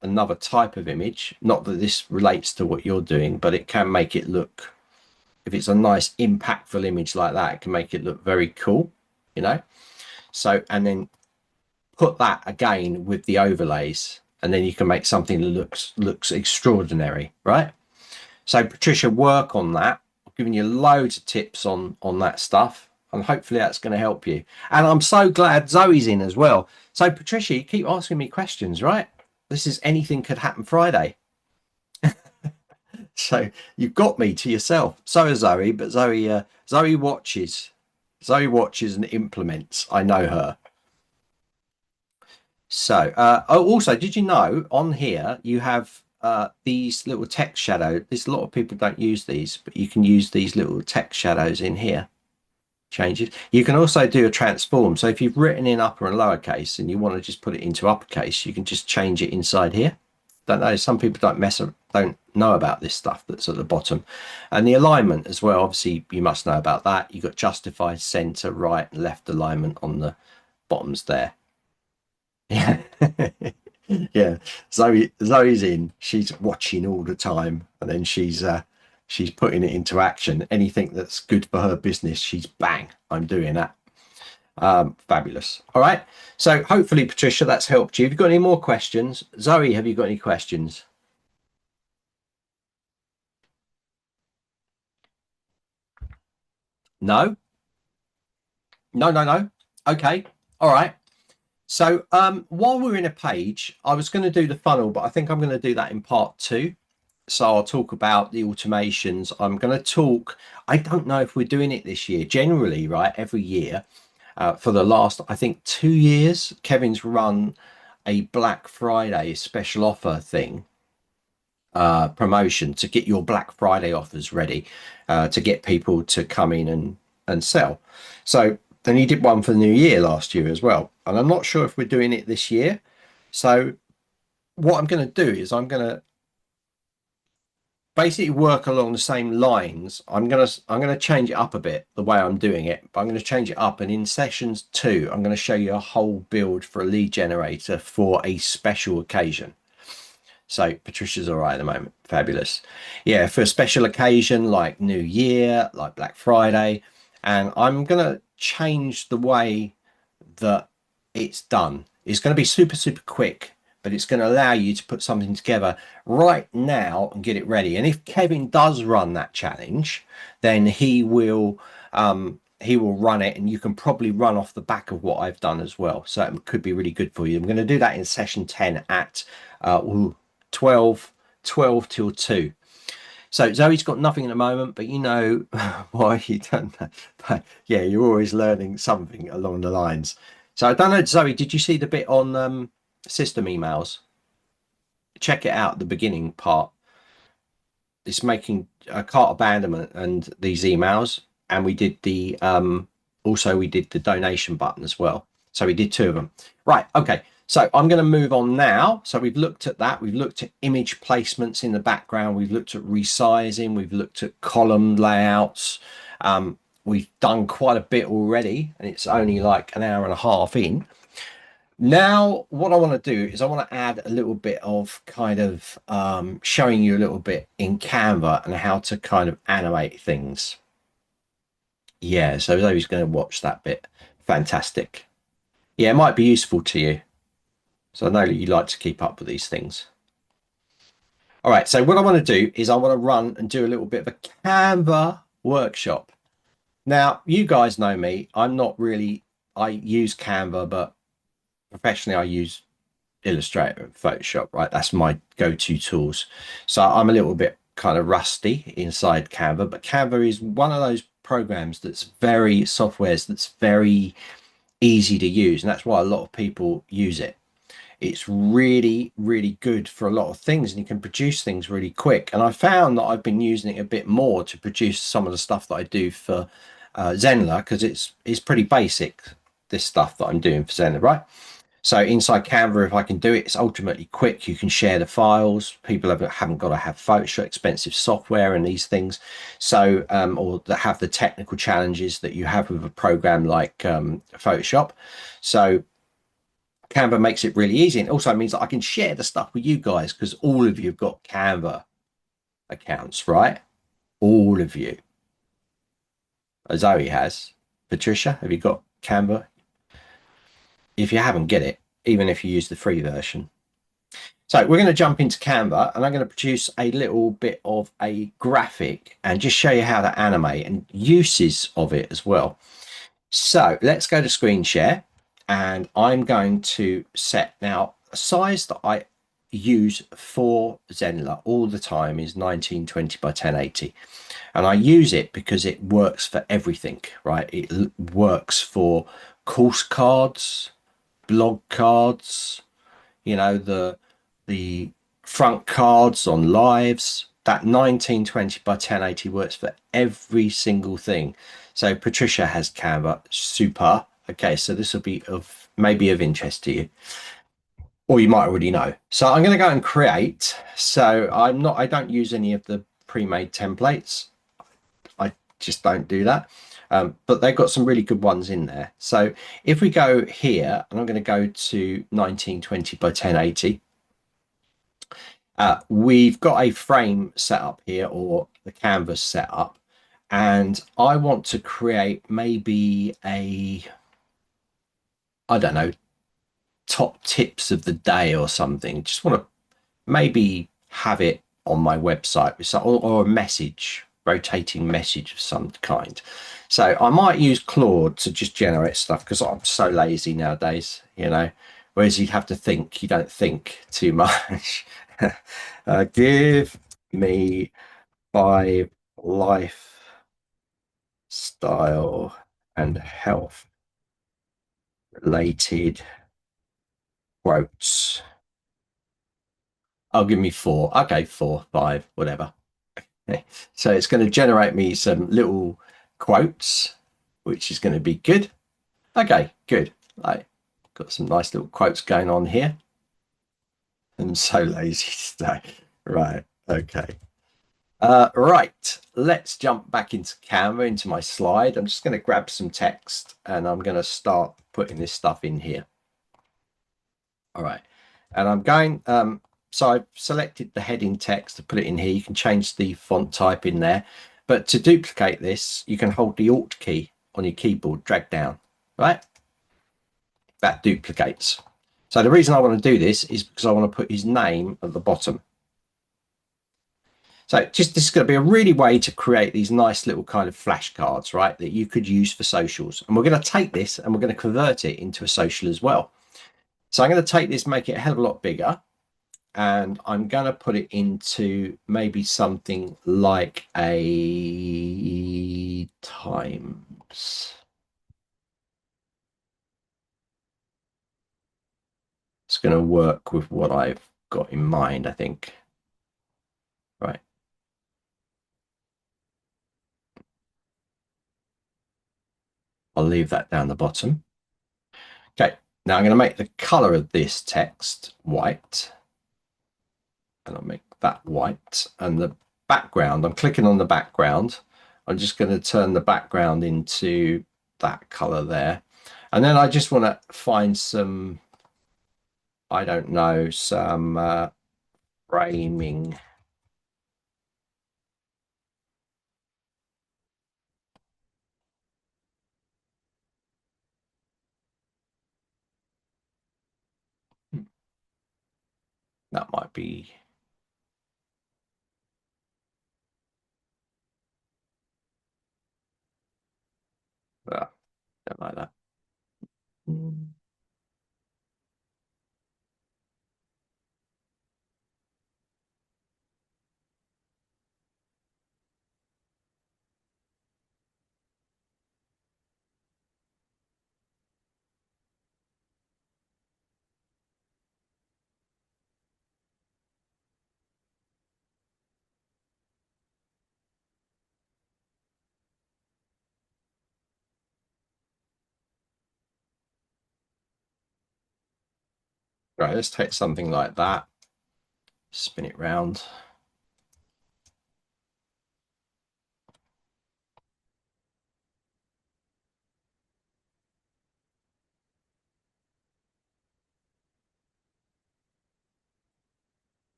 another type of image. Not that this relates to what you're doing, but it can make it look, if it's a nice impactful image like that, it can make it look very cool, So, and then put that again with the overlays, and then you can make something that looks extraordinary, right? So Patricia, work on that. I've given you loads of tips on that stuff, and hopefully that's going to help you. And I'm so glad Zoe's in as well. So Patricia, you keep asking me questions, right? This is anything could happen Friday. So you've got me to yourself. So is Zoe, but Zoe watches. Zoe watches and implements. I know her. So, also, did you know on here you have these little text shadow. There's a lot of people don't use these, but you can use these little text shadows in here. Change it. You can also do a transform. So if you've written in upper and lowercase and you want to just put it into uppercase, you can just change it inside here. Don't know. Some people don't know about this stuff that's at the bottom. And the alignment as well. Obviously, you must know about that. You've got justify, center, right, and left alignment on the bottoms there. Yeah. Yeah, Zoe's in. She's watching all the time, and then she's putting it into action. Anything that's good for her business, she's bang. I'm doing that. Fabulous. All right. So hopefully, Patricia, that's helped you. Have you got any more questions? Zoe, have you got any questions? No. No. Okay. All right. So while we're in a page, I was going to do the funnel, but I think I'm going to do that in part 2. So I'll talk about the automations. I'm going to talk, I don't know if we're doing it this year. Generally, right, every year for the last, I think 2 years, Kevin's run a Black Friday special offer thing, promotion to get your Black Friday offers ready, to get people to come in and sell. So then he did one for the new year last year as well. And I'm not sure if we're doing it this year. So what I'm going to do is I'm going to basically work along the same lines. I'm gonna change it up a bit the way I'm doing it, but I'm going to change it up. And in sessions 2, I'm going to show you a whole build for a lead generator for a special occasion. So Patricia's all right at the moment. Fabulous. Yeah, for a special occasion like New Year, like Black Friday. And I'm going to change the way that it's done. It's going to be super, super quick, but it's going to allow you to put something together right now and get it ready. And if Kevin does run that challenge, then he will run it, and you can probably run off the back of what I've done as well. So it could be really good for you. I'm going to do that in session 10 at 12 till 2. So Zoe's got nothing at the moment, but you know why you don't know. But yeah, you're always learning something along the lines. So I don't know, Zoe, did you see the bit on system emails? Check it out, the beginning part. It's making a cart abandonment and these emails, and we did the also we did the donation button as well. So we did 2 of them. Right, okay. So I'm going to move on now. So we've looked at that. We've looked at image placements in the background. We've looked at resizing. We've looked at column layouts. We've done quite a bit already, and it's only like an hour and a half in. Now, what I want to do is I want to add a little bit of kind of showing you a little bit in Canva and how to kind of animate things. Yeah, so Zoe's going to watch that bit. Fantastic. Yeah, it might be useful to you. So I know that you like to keep up with these things. All right, so what I want to do is I want to run and do a little bit of a Canva workshop. Now, you guys know me. I'm not really, I use Canva, but professionally I use Illustrator and Photoshop, right? That's my go-to tools. So I'm a little bit kind of rusty inside Canva, but Canva is one of those programs that's that's very easy to use. And that's why a lot of people use it. It's really, really good for a lot of things, and you can produce things really quick. And I found that I've been using it a bit more to produce some of the stuff that I do for Zenler, because it's pretty basic, this stuff that I'm doing for Zenler, right? So inside Canva, if I can do it, it's ultimately quick. You can share the files. People haven't got to have Photoshop, expensive software and these things. So, or that have the technical challenges that you have with a program like Photoshop. So Canva makes it really easy. And also means that I can share the stuff with you guys, because all of you have got Canva accounts, right? All of you. Zoe has. Patricia, have you got Canva? If you haven't, get it, even if you use the free version. So we're going to jump into Canva, and I'm going to produce a little bit of a graphic and just show you how to animate and uses of it as well. So let's go to screen share, and I'm going to set now a size that I use for Zenler all the time is 1920 by 1080. And I use it because it works for everything, right? It works for course cards, blog cards, you know, the front cards on lives. That 1920 by 1080 works for every single thing. So Patricia has Canva, super. Okay, so this will be of maybe of interest to you, or you might already know. So I'm going to go and create. So I don't use any of the pre-made templates. I just don't do that. But they've got some really good ones in there. So if we go here, and I'm going to go to 1920 by 1080. We've got a frame set up here, or the canvas set up, and I want to create maybe I don't know, top tips of the day or something. Just want to maybe have it on my website with some, or a message, rotating message of some kind. So I might use Claude to just generate stuff because I'm so lazy nowadays, you know. Whereas you'd have to think, you don't think too much. Give me 5 lifestyle and health related quotes. I'll give me 4. Okay, 4, 5, whatever. Okay. So it's going to generate me some little quotes, which is going to be good. Okay, good. I got some nice little quotes going on here. I'm so lazy today. Right. Okay. Right. Let's jump back into Canva, into my slide. I'm just going to grab some text and I'm going to start putting this stuff in here. All right. And I'm going, so I've selected the heading text to put it in here. You can change the font type in there. But to duplicate this, you can hold the Alt key on your keyboard, drag down, right? That duplicates. So the reason I want to do this is because I want to put his name at the bottom. So just this is going to be a really way to create these nice little kind of flashcards, right, that you could use for socials. And we're going to take this and we're going to convert it into a social as well. So I'm going to take this, make it a hell of a lot bigger. And I'm going to put it into maybe something like a times. It's going to work with what I've got in mind, I think. Right. I'll leave that down the bottom. Okay. Now I'm going to make the color of this text white. And I'll make that white. And the background, I'm clicking on the background. I'm just going to turn the background into that color there. And then I just want to find some, I don't know, some framing. That might be, don't like that. Right, let's take something like that, spin it round.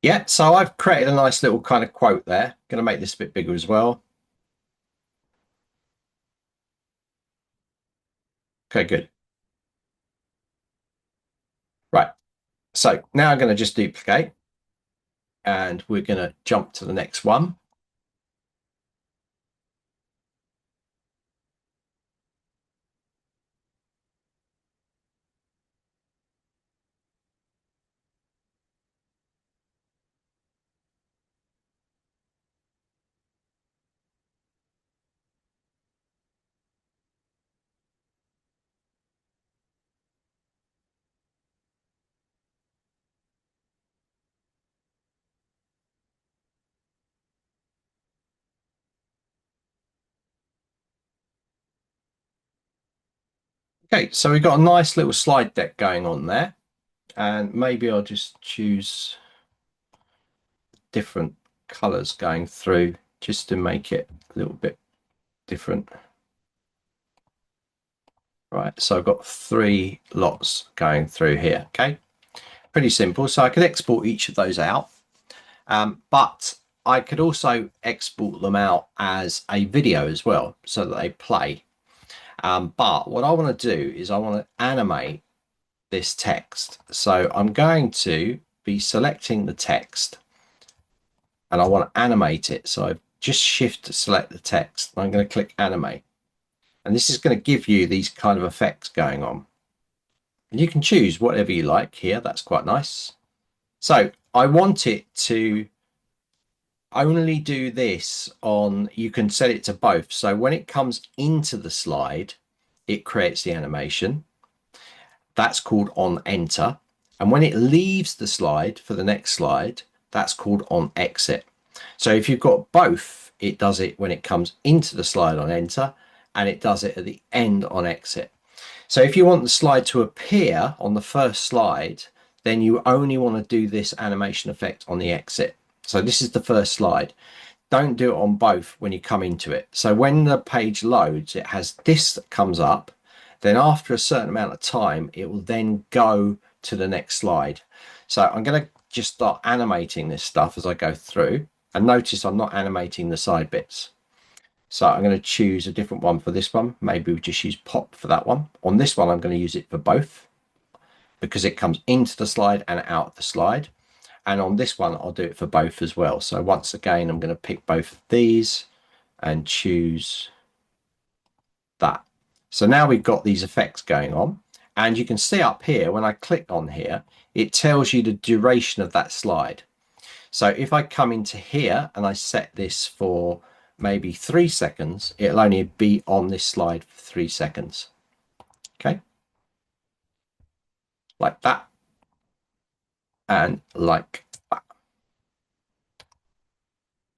Yeah, so I've created a nice little kind of quote there. Going to make this a bit bigger as well. Okay, good. Right, so now I'm going to just duplicate and we're going to jump to the next one. Okay, so we've got a nice little slide deck going on there, and maybe I'll just choose different colors going through just to make it a little bit different. Right, so I've got 3 lots going through here. Okay, pretty simple. So I could export each of those out, but I could also export them out as a video as well so that they play. But what I want to do is I want to animate this text. So I'm going to be selecting the text and I want to animate it. So I just shift to select the text. I'm going to click animate. And this is going to give you these kind of effects going on. And you can choose whatever you like here. That's quite nice. So I want it to only do this on, you can set it to both. So when it comes into the slide, it creates the animation. That's called on enter. And when it leaves the slide for the next slide, that's called on exit. So if you've got both, it does it when it comes into the slide on enter, and it does it at the end on exit. So if you want the slide to appear on the first slide, then you only want to do this animation effect on the exit. So this is the first slide. Don't do it on both when you come into it. So when the page loads, it has this that comes up. Then after a certain amount of time, it will then go to the next slide. So I'm going to just start animating this stuff as I go through. And notice I'm not animating the side bits. So I'm going to choose a different one for this one. Maybe we just use pop for that one. On this one, I'm going to use it for both because it comes into the slide and out of the slide. And on this one, I'll do it for both as well. So once again, I'm going to pick both of these and choose that. So now we've got these effects going on. And you can see up here, when I click on here, it tells you the duration of that slide. So if I come into here and I set this for maybe 3 seconds, it'll only be on this slide for 3 seconds. Okay. Like that. And like that.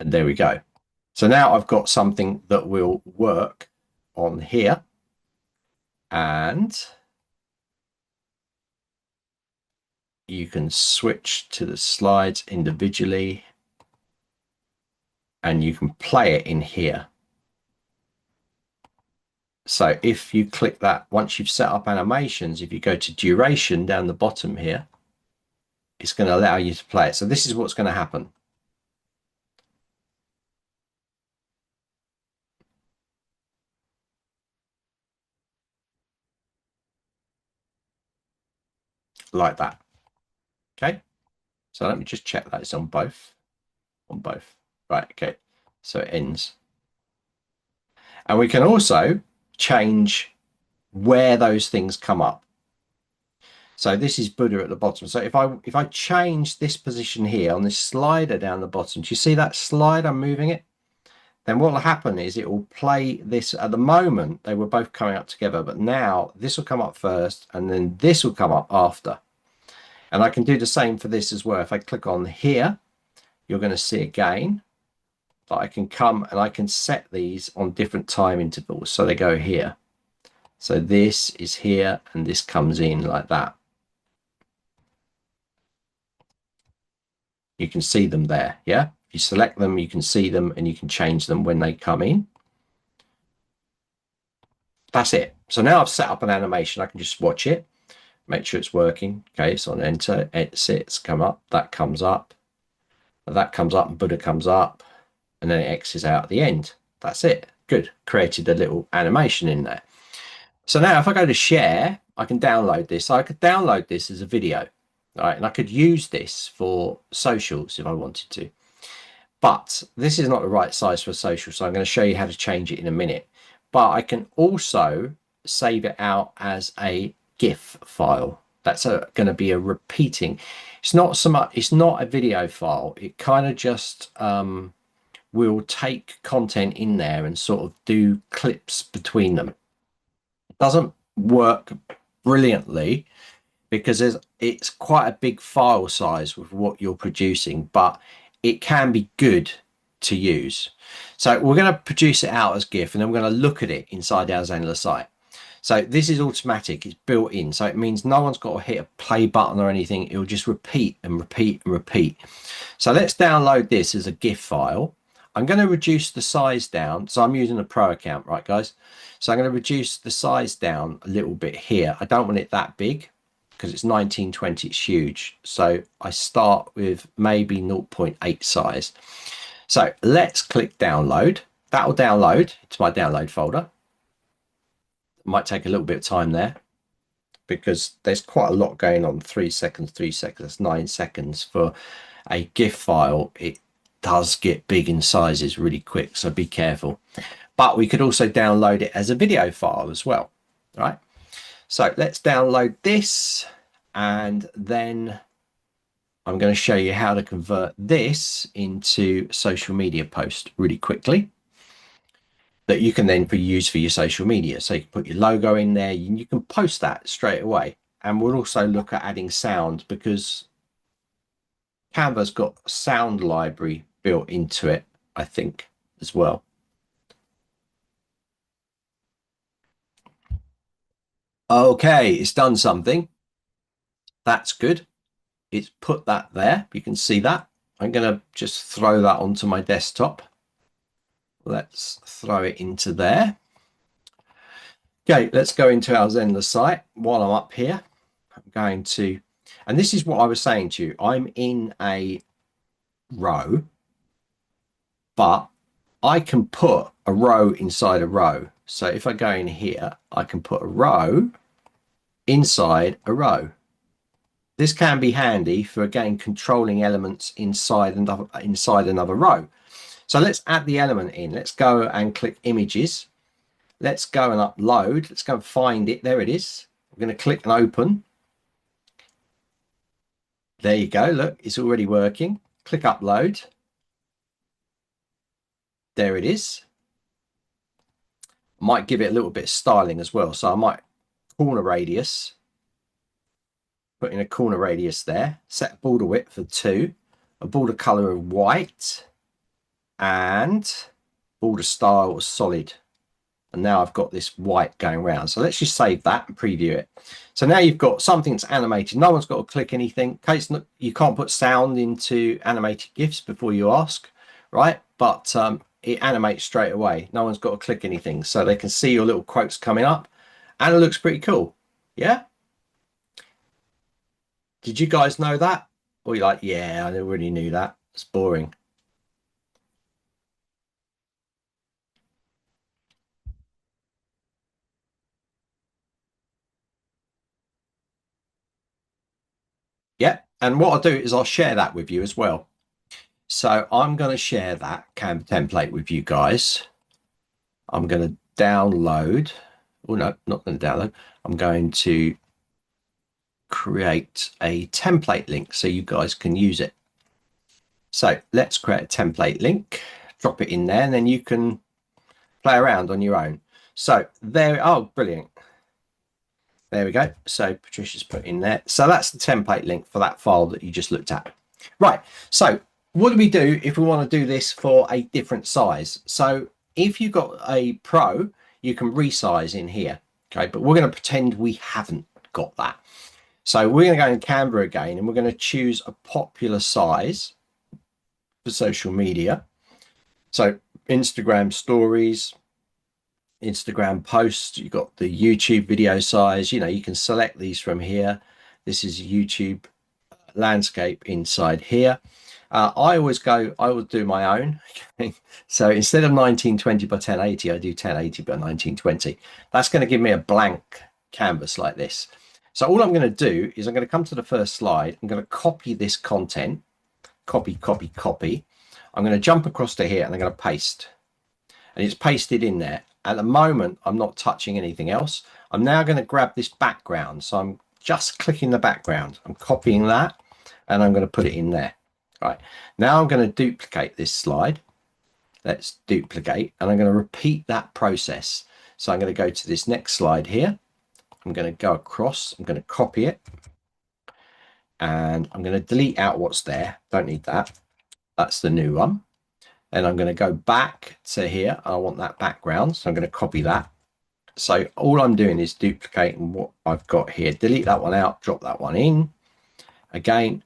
And there we go. So now I've got something that will work on here. And you can switch to the slides individually and you can play it in here. So if you click that, once you've set up animations, if you go to duration down the bottom here, it's going to allow you to play it. So this is what's going to happen. Like that. Okay. So let me just check that it's on both. On both. Right. Okay. So it ends. And we can also change where those things come up. So this is Buddha at the bottom. So if I change this position here on this slider down the bottom, do you see that slide? I'm moving it. Then what will happen is it will play this. At the moment, they were both coming up together, but now this will come up first and then this will come up after. And I can do the same for this as well. If I click on here, you're going to see again that I can come and I can set these on different time intervals. So they go here. So this is here and this comes in like that. You can see them there. Yeah. If you select them, you can see them and you can change them when they come in. That's it. So now I've set up an animation. I can just watch it, make sure it's working. Okay. So on enter, it's come up, that comes up, and Buddha comes up, and then it X's out at the end. That's it. Good. Created a little animation in there. So now if I go to share, I can download this. So I could download this as a video. Right, and I could use this for socials if I wanted to. But this is not the right size for a social, so I'm going to show you how to change it in a minute. But I can also save it out as a GIF file. That's going to be a repeating. It's not so much, it's not a video file. It kind of just will take content in there and sort of do clips between them. It doesn't work brilliantly because it's quite a big file size with what you're producing, but it can be good to use. So we're going to produce it out as GIF and then we're going to look at it inside our Zenler site. So this is automatic, it's built in. So it means no one's got to hit a play button or anything. It'll just repeat and repeat and repeat. So let's download this as a GIF file. I'm going to reduce the size down. So I'm using a pro account, right, guys? So I'm going to reduce the size down a little bit here. I don't want it that big because it's 1920, it's huge. So I start with maybe 0.8 size. So let's click download. That will download to my download folder. It might take a little bit of time there because there's quite a lot going on. 3 seconds, 3 seconds, that's 9 seconds for a GIF file. It does get big in sizes really quick, so be careful. But we could also download it as a video file as well, right? So let's download this, and then I'm going to show you how to convert this into social media post really quickly that you can then use for your social media. So you can put your logo in there, you can post that straight away. And we'll also look at adding sound because Canva's got a sound library built into it, I think, as well. Okay, it's done something. That's good. It's put that there. You can see that. I'm going to just throw that onto my desktop. Let's throw it into there. Okay, let's go into our Zenler site. While I'm up here, I'm going to, and this is what I was saying to you, I'm in a row, but I can put a row inside a row. So if I go in here, I can put a row inside a row. This can be handy for, again, controlling elements inside another row. So let's add the element in. Let's go and click images. Let's go and upload. Let's go and find it. There it is. We're going to click and open. There you go. Look, it's already working. Click upload. There it is. Might give it a little bit of styling as well. So I might corner radius. Put in a corner radius there. Set border width for 2. A border color of white. And border style was solid. And now I've got this white going around. So let's just save that and preview it. So now you've got something that's animated. No one's got to click anything. In case you can't put sound into animated GIFs before you ask, right? But it animates straight away. No one's got to click anything. So they can see your little quotes coming up. And it looks pretty cool. Yeah? Did you guys know that? Or you're like, yeah, I already knew that. It's boring. Yeah, and what I'll do is I'll share that with you as well. So I'm going to share that Canva template with you guys. I'm going to download. Oh, no, not going to download. I'm going to create a template link so you guys can use it. So let's create a template link, drop it in there, and then you can play around on your own. So there, oh, brilliant. There we go. So Patricia's put in there. So that's the template link for that file that you just looked at. Right. So what do we do if we want to do this for a different size? So if you've got a Pro, you can resize in here. Okay. But we're going to pretend we haven't got that. So we're going to go in Canva again, and we're going to choose a popular size for social media. So Instagram stories, Instagram posts, you've got the YouTube video size. You know, you can select these from here. This is YouTube landscape inside here. I would do my own. Okay. So instead of 1920 by 1080, I do 1080 by 1920. That's going to give me a blank canvas like this. So all I'm going to do is I'm going to come to the first slide. I'm going to copy this content, copy. I'm going to jump across to here and I'm going to paste. And it's pasted in there. At the moment, I'm not touching anything else. I'm now going to grab this background. So I'm just clicking the background. I'm copying that and I'm going to put it in there. Right. Now I'm going to duplicate this slide. Let's duplicate, and I'm going to repeat that process. So I'm going to go to this next slide here. I'm going to go across. I'm going to copy it. And I'm going to delete out what's there. Don't need that. That's the new one. And I'm going to go back to here. I want that background. So I'm going to copy that. So all I'm doing is duplicating what I've got here. Delete that one out, drop that one in. Again,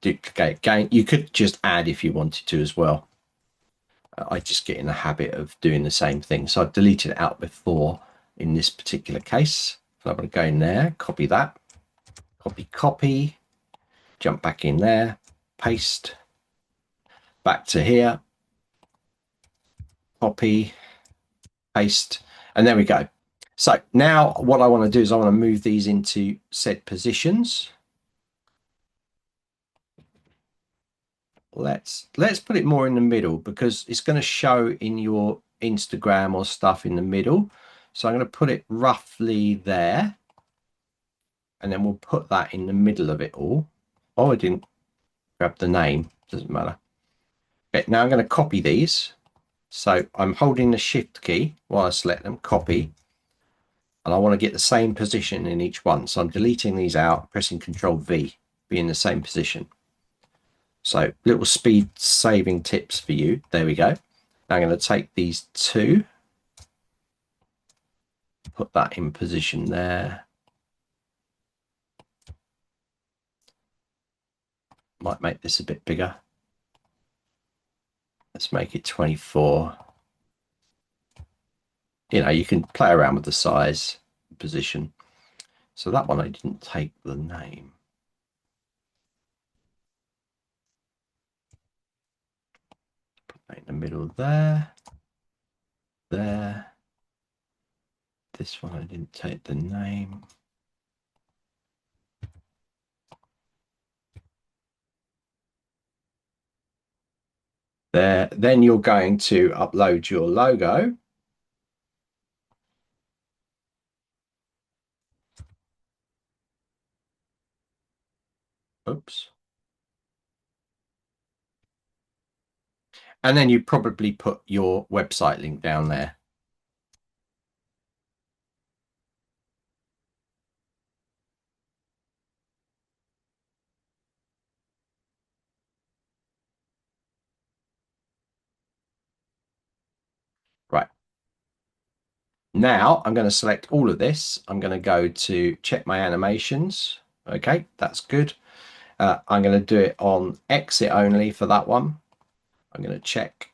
duplicate again. You could just add if you wanted to as well. I just get in the habit of doing the same thing. So I've deleted it out before in this particular case. So I'm going to go in there, copy that, copy, jump back in there, paste, back to here, copy, paste, and there we go. So now what I want to do is I want to move these into said positions. Let's put it more in the middle because it's going to show in your Instagram or stuff in the middle. So I'm going to put it roughly there, and then we'll put that in the middle of it all. Oh, I didn't grab the name, doesn't matter. Okay, now I'm going to copy these. So I'm holding the shift key while I select them, copy, and I want to get the same position in each one. So I'm deleting these out, pressing Control V, be in the same position. So little speed saving tips for you. There we go. Now I'm going to take these two, put that in position there. Might make this a bit bigger. Let's make it 24. You know, you can play around with the size, position. So that one, I didn't take the name. Put that in the middle there. There. This one, I didn't take the name. There. Then you're going to upload your logo. Oops. And then you probably put your website link down there. Right. Now I'm going to select all of this. I'm going to go to check my animations. Okay, that's good. I'm going to do it on exit only for that one. I'm going to check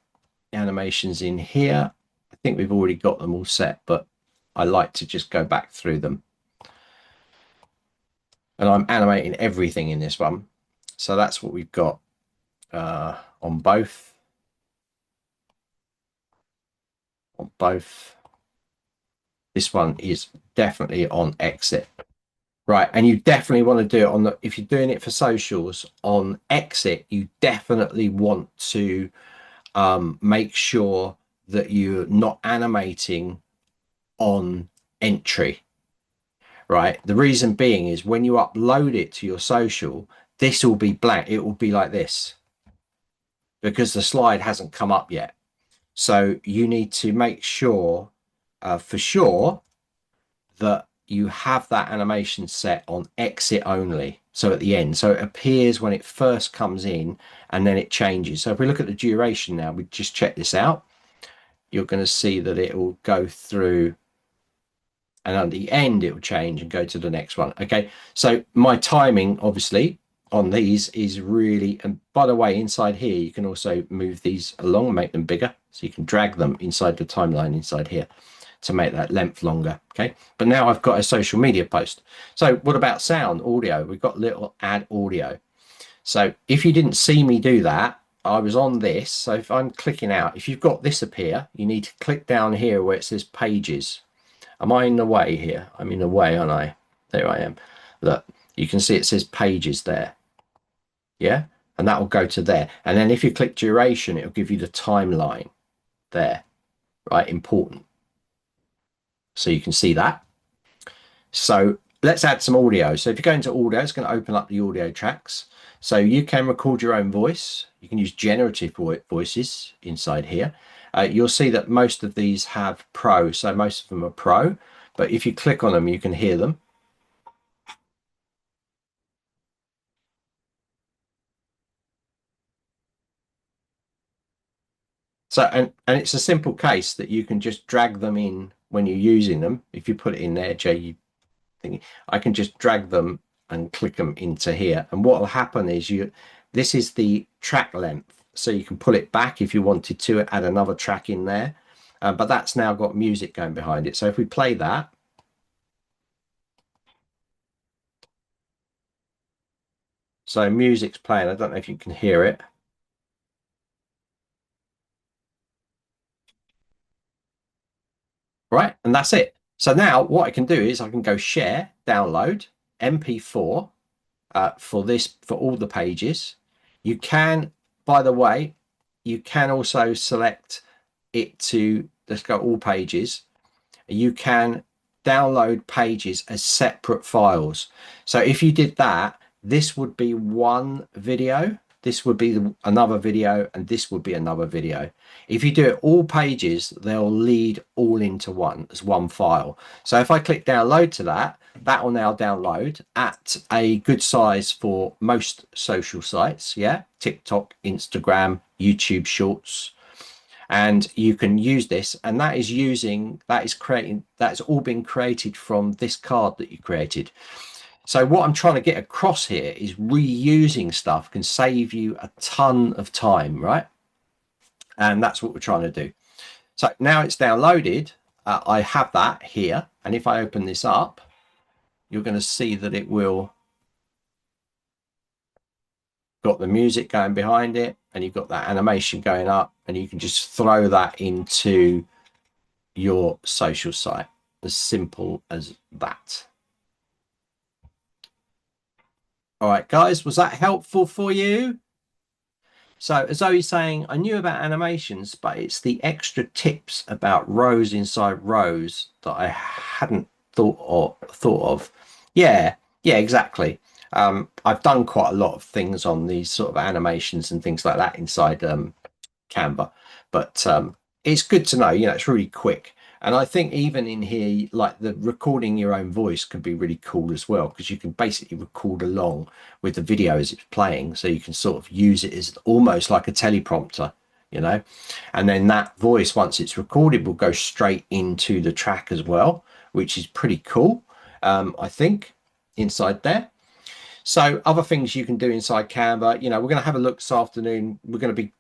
animations in here. I think we've already got them all set, but I like to just go back through them. And I'm animating everything in this one. So that's what we've got on both. On both. This one is definitely on exit. Right, and you definitely want to do it on the, if you're doing it for socials, on exit, you definitely want to make sure that you're not animating on entry. Right, the reason being is when you upload it to your social, this will be blank. It will be like this because the slide hasn't come up yet. So you need to make sure for sure that you have that animation set on exit only. So at the end, so it appears when it first comes in and then it changes. So if we look at the duration now, we just check this out. You're going to see that it will go through and at the end it will change and go to the next one. Okay, so my timing obviously on these is really, and by the way, inside here you can also move these along and make them bigger, so you can drag them inside the timeline inside here to make that length longer. Okay, but now I've got a social media post. So what about sound, audio? We've got little add audio. So if you didn't see me do that, I was on this. So if I'm clicking out, if you've got this appear, you need to click down here where it says pages. Am I in the way here? I'm in the way, aren't I? There I am. Look, you can see it says pages there. Yeah, and that will go to there. And then if you click duration, it'll give you the timeline there, right? Important. So you can see that. So let's add some audio. So if you go into audio, it's going to open up the audio tracks. So you can record your own voice. You can use generative voices inside here. You'll see that most of these have pro. So most of them are pro. But if you click on them, you can hear them. So, and it's a simple case that you can just drag them in when you're using them, if you put it in there, Jay, I can just drag them and click them into here. And what will happen is this is the track length. So you can pull it back if you wanted to add another track in there. But that's now got music going behind it. So if we play that, so music's playing. I don't know if you can hear it. Right, and that's it. So now what I can do is I can go share, download, MP4 for all the pages. You can, by the way, you can also select it to, let's go all pages. You can download pages as separate files. So if you did that, this would be one video, this would be another video, and this would be another video. If you do it all pages, they'll lead all into one as one file. So if I click download to that, that will now download at a good size for most social sites. Yeah, TikTok, Instagram, YouTube Shorts. And you can use this, and that's all been created from this card that you created. So what I'm trying to get across here is reusing stuff can save you a ton of time, right? And that's what we're trying to do. So now it's downloaded. I have that here, and if I open this up, you're going to see that it will got the music going behind it, and you've got that animation going up, and you can just throw that into your social site. As simple as that. All right, guys, was that helpful for you? So as Zoe's saying, I knew about animations, but it's the extra tips about rows inside rows that I hadn't thought of. Yeah, exactly. I've done quite a lot of things on these sort of animations and things like that inside Canva, but it's good to know, it's really quick. And I think even in here, like the recording your own voice can be really cool as well, because you can basically record along with the video as it's playing. So you can sort of use it as almost like a teleprompter, and then that voice, once it's recorded, will go straight into the track as well, which is pretty cool, I think, inside there. So other things you can do inside Canva, we're going to have a look this afternoon. We're going to be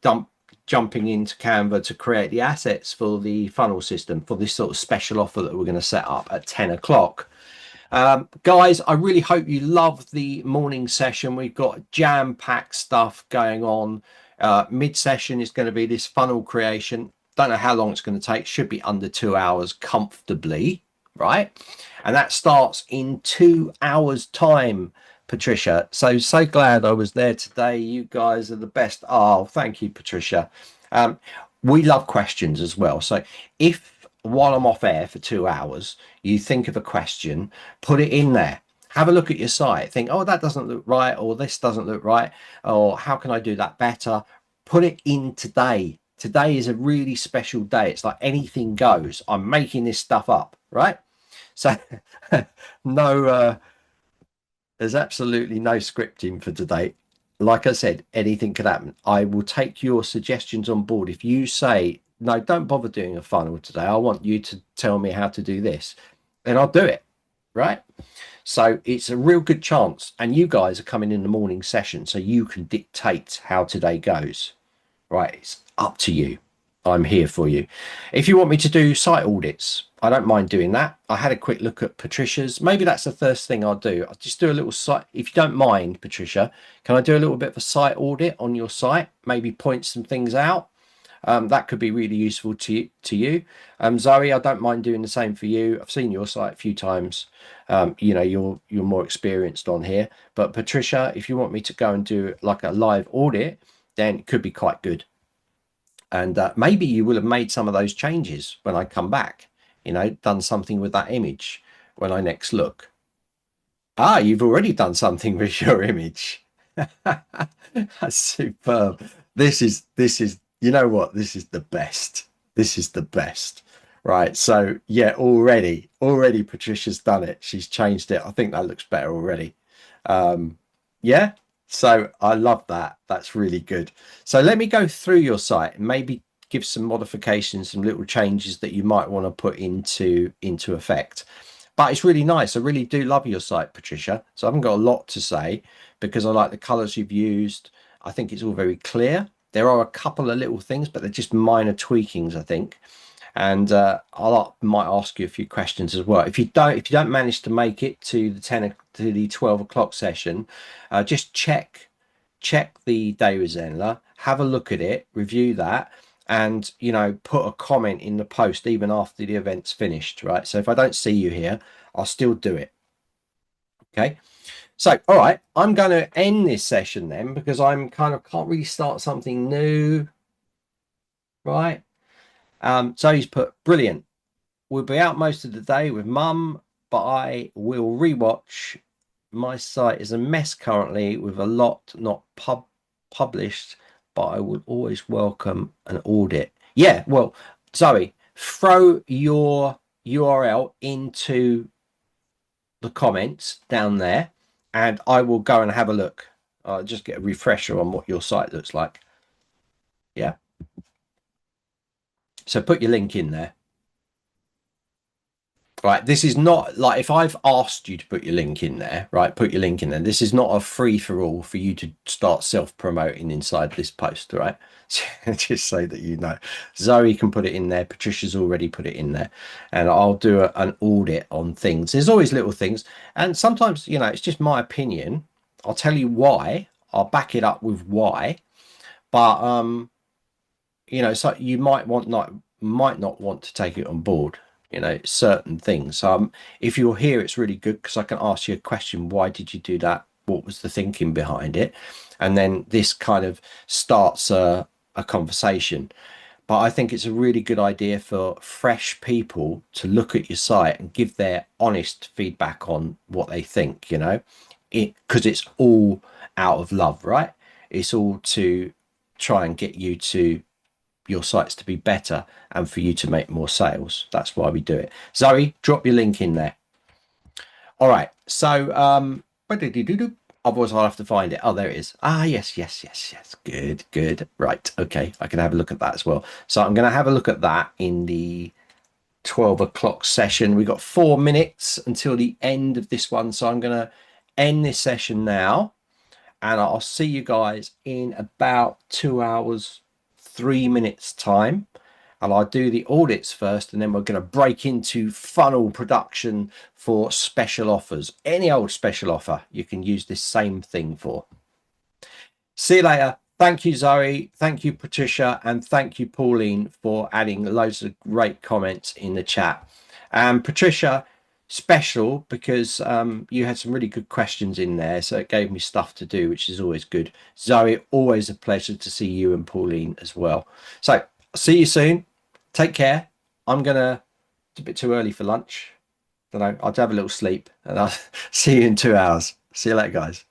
jumping into Canva to create the assets for the funnel system for this sort of special offer that we're going to set up at 10 o'clock. Guys, I really hope you loved the morning session. We've got jam-packed stuff going on. Mid-session is going to be this funnel creation. Don't know how long it's going to take. Should be under 2 hours comfortably, right? And that starts in 2 hours time, Patricia. So glad I was there today. You guys are the best. Oh, thank you, Patricia. We love questions as well. So if while I'm off air for 2 hours, you think of a question, put it in there. Have a look at your site. Think, oh, that doesn't look right, or this doesn't look right, or how can I do that better? Put it in today. Today is a really special day. It's like anything goes. I'm making this stuff up, right? So no, there's absolutely no scripting for today. Like I said, anything could happen. I will take your suggestions on board. If you say, no, don't bother doing a funnel today, I want you to tell me how to do this, then I'll do it, right? So it's a real good chance. And you guys are coming in the morning session, so you can dictate how today goes, right? It's up to you. I'm here for you. If you want me to do site audits, I don't mind doing that. I had a quick look at Patricia's. Maybe that's the first thing I'll do. I'll just do a little site. If you don't mind, Patricia, can I do a little bit of a site audit on your site? Maybe point some things out. That could be really useful to you. Zoe, I don't mind doing the same for you. I've seen your site a few times. You're more experienced on here. But Patricia, if you want me to go and do like a live audit, then it could be quite good. And maybe you will have made some of those changes when I come back, done something with that image when I next look. Ah, you've already done something with your image. That's superb. This is, you know what? This is the best. This is the best. Right. So yeah, already Patricia's done it. She's changed it. I think that looks better already. Yeah. So I love that. That's really good. So let me go through your site and maybe give some modifications, some little changes that you might want to put into effect. But it's really nice. I really do love your site, Patricia. So I haven't got a lot to say because I like the colors you've used. I think it's all very clear. There are a couple of little things, but they're just minor tweakings, I think. And I might ask you a few questions as well. If you don't manage to make it to the 12 o'clock session, just check the day with Zenler, have a look at it, review that, and put a comment in the post even after the event's finished, right? So if I don't see you here, I'll still do it. Okay. So, all right, I'm going to end this session then because I'm can't really start something new, right? So he's put brilliant. We'll be out most of the day with mum, but I will rewatch. My site is a mess currently with a lot not published, but I would always welcome an audit. Yeah, well, Zoe, throw your URL into the comments down there and I will go and have a look. I'll just get a refresher on what your site looks like. Yeah. So put your link in there. Right, this is not like if I've asked you to put your link in there, right? Put your link in there. This is not a free for all for you to start self-promoting inside this post, right? Just so that you know. Zoe can put it in there. Patricia's already put it in there, and I'll do an audit on things. There's always little things, and sometimes it's just my opinion. I'll tell you why. I'll back it up with why, but so you might not want to take it on board. Certain things. If you're here, it's really good because I can ask you a question. Why did you do that? What was the thinking behind it? And then this kind of starts a conversation. But I think it's a really good idea for fresh people to look at your site and give their honest feedback on what they think, because it's all out of love, right? It's all to try and get you to your sites to be better and for you to make more sales. That's why we do it. Zoe, drop your link in there. All right. So otherwise I'll have to find it. Oh, there it is. Yes. Good. Right. Okay. I can have a look at that as well. So I'm going to have a look at that in the 12 o'clock session. We've got 4 minutes until the end of this one. So I'm going to end this session now and I'll see you guys in about 2 hours, 3 minutes time, and I'll do the audits first, and then we're going to break into funnel production for special offers. Any old special offer you can use this same thing for. See you later. Thank you, Zoe. Thank you, Patricia, and thank you, Pauline, for adding loads of great comments in the chat. And Patricia, special because you had some really good questions in there, so it gave me stuff to do, which is always good. Zoe, always a pleasure to see you and Pauline as well. So I'll see you soon. Take care. It's a bit too early for lunch. Don't know, I'll have a little sleep and I'll see you in 2 hours. See you later, guys.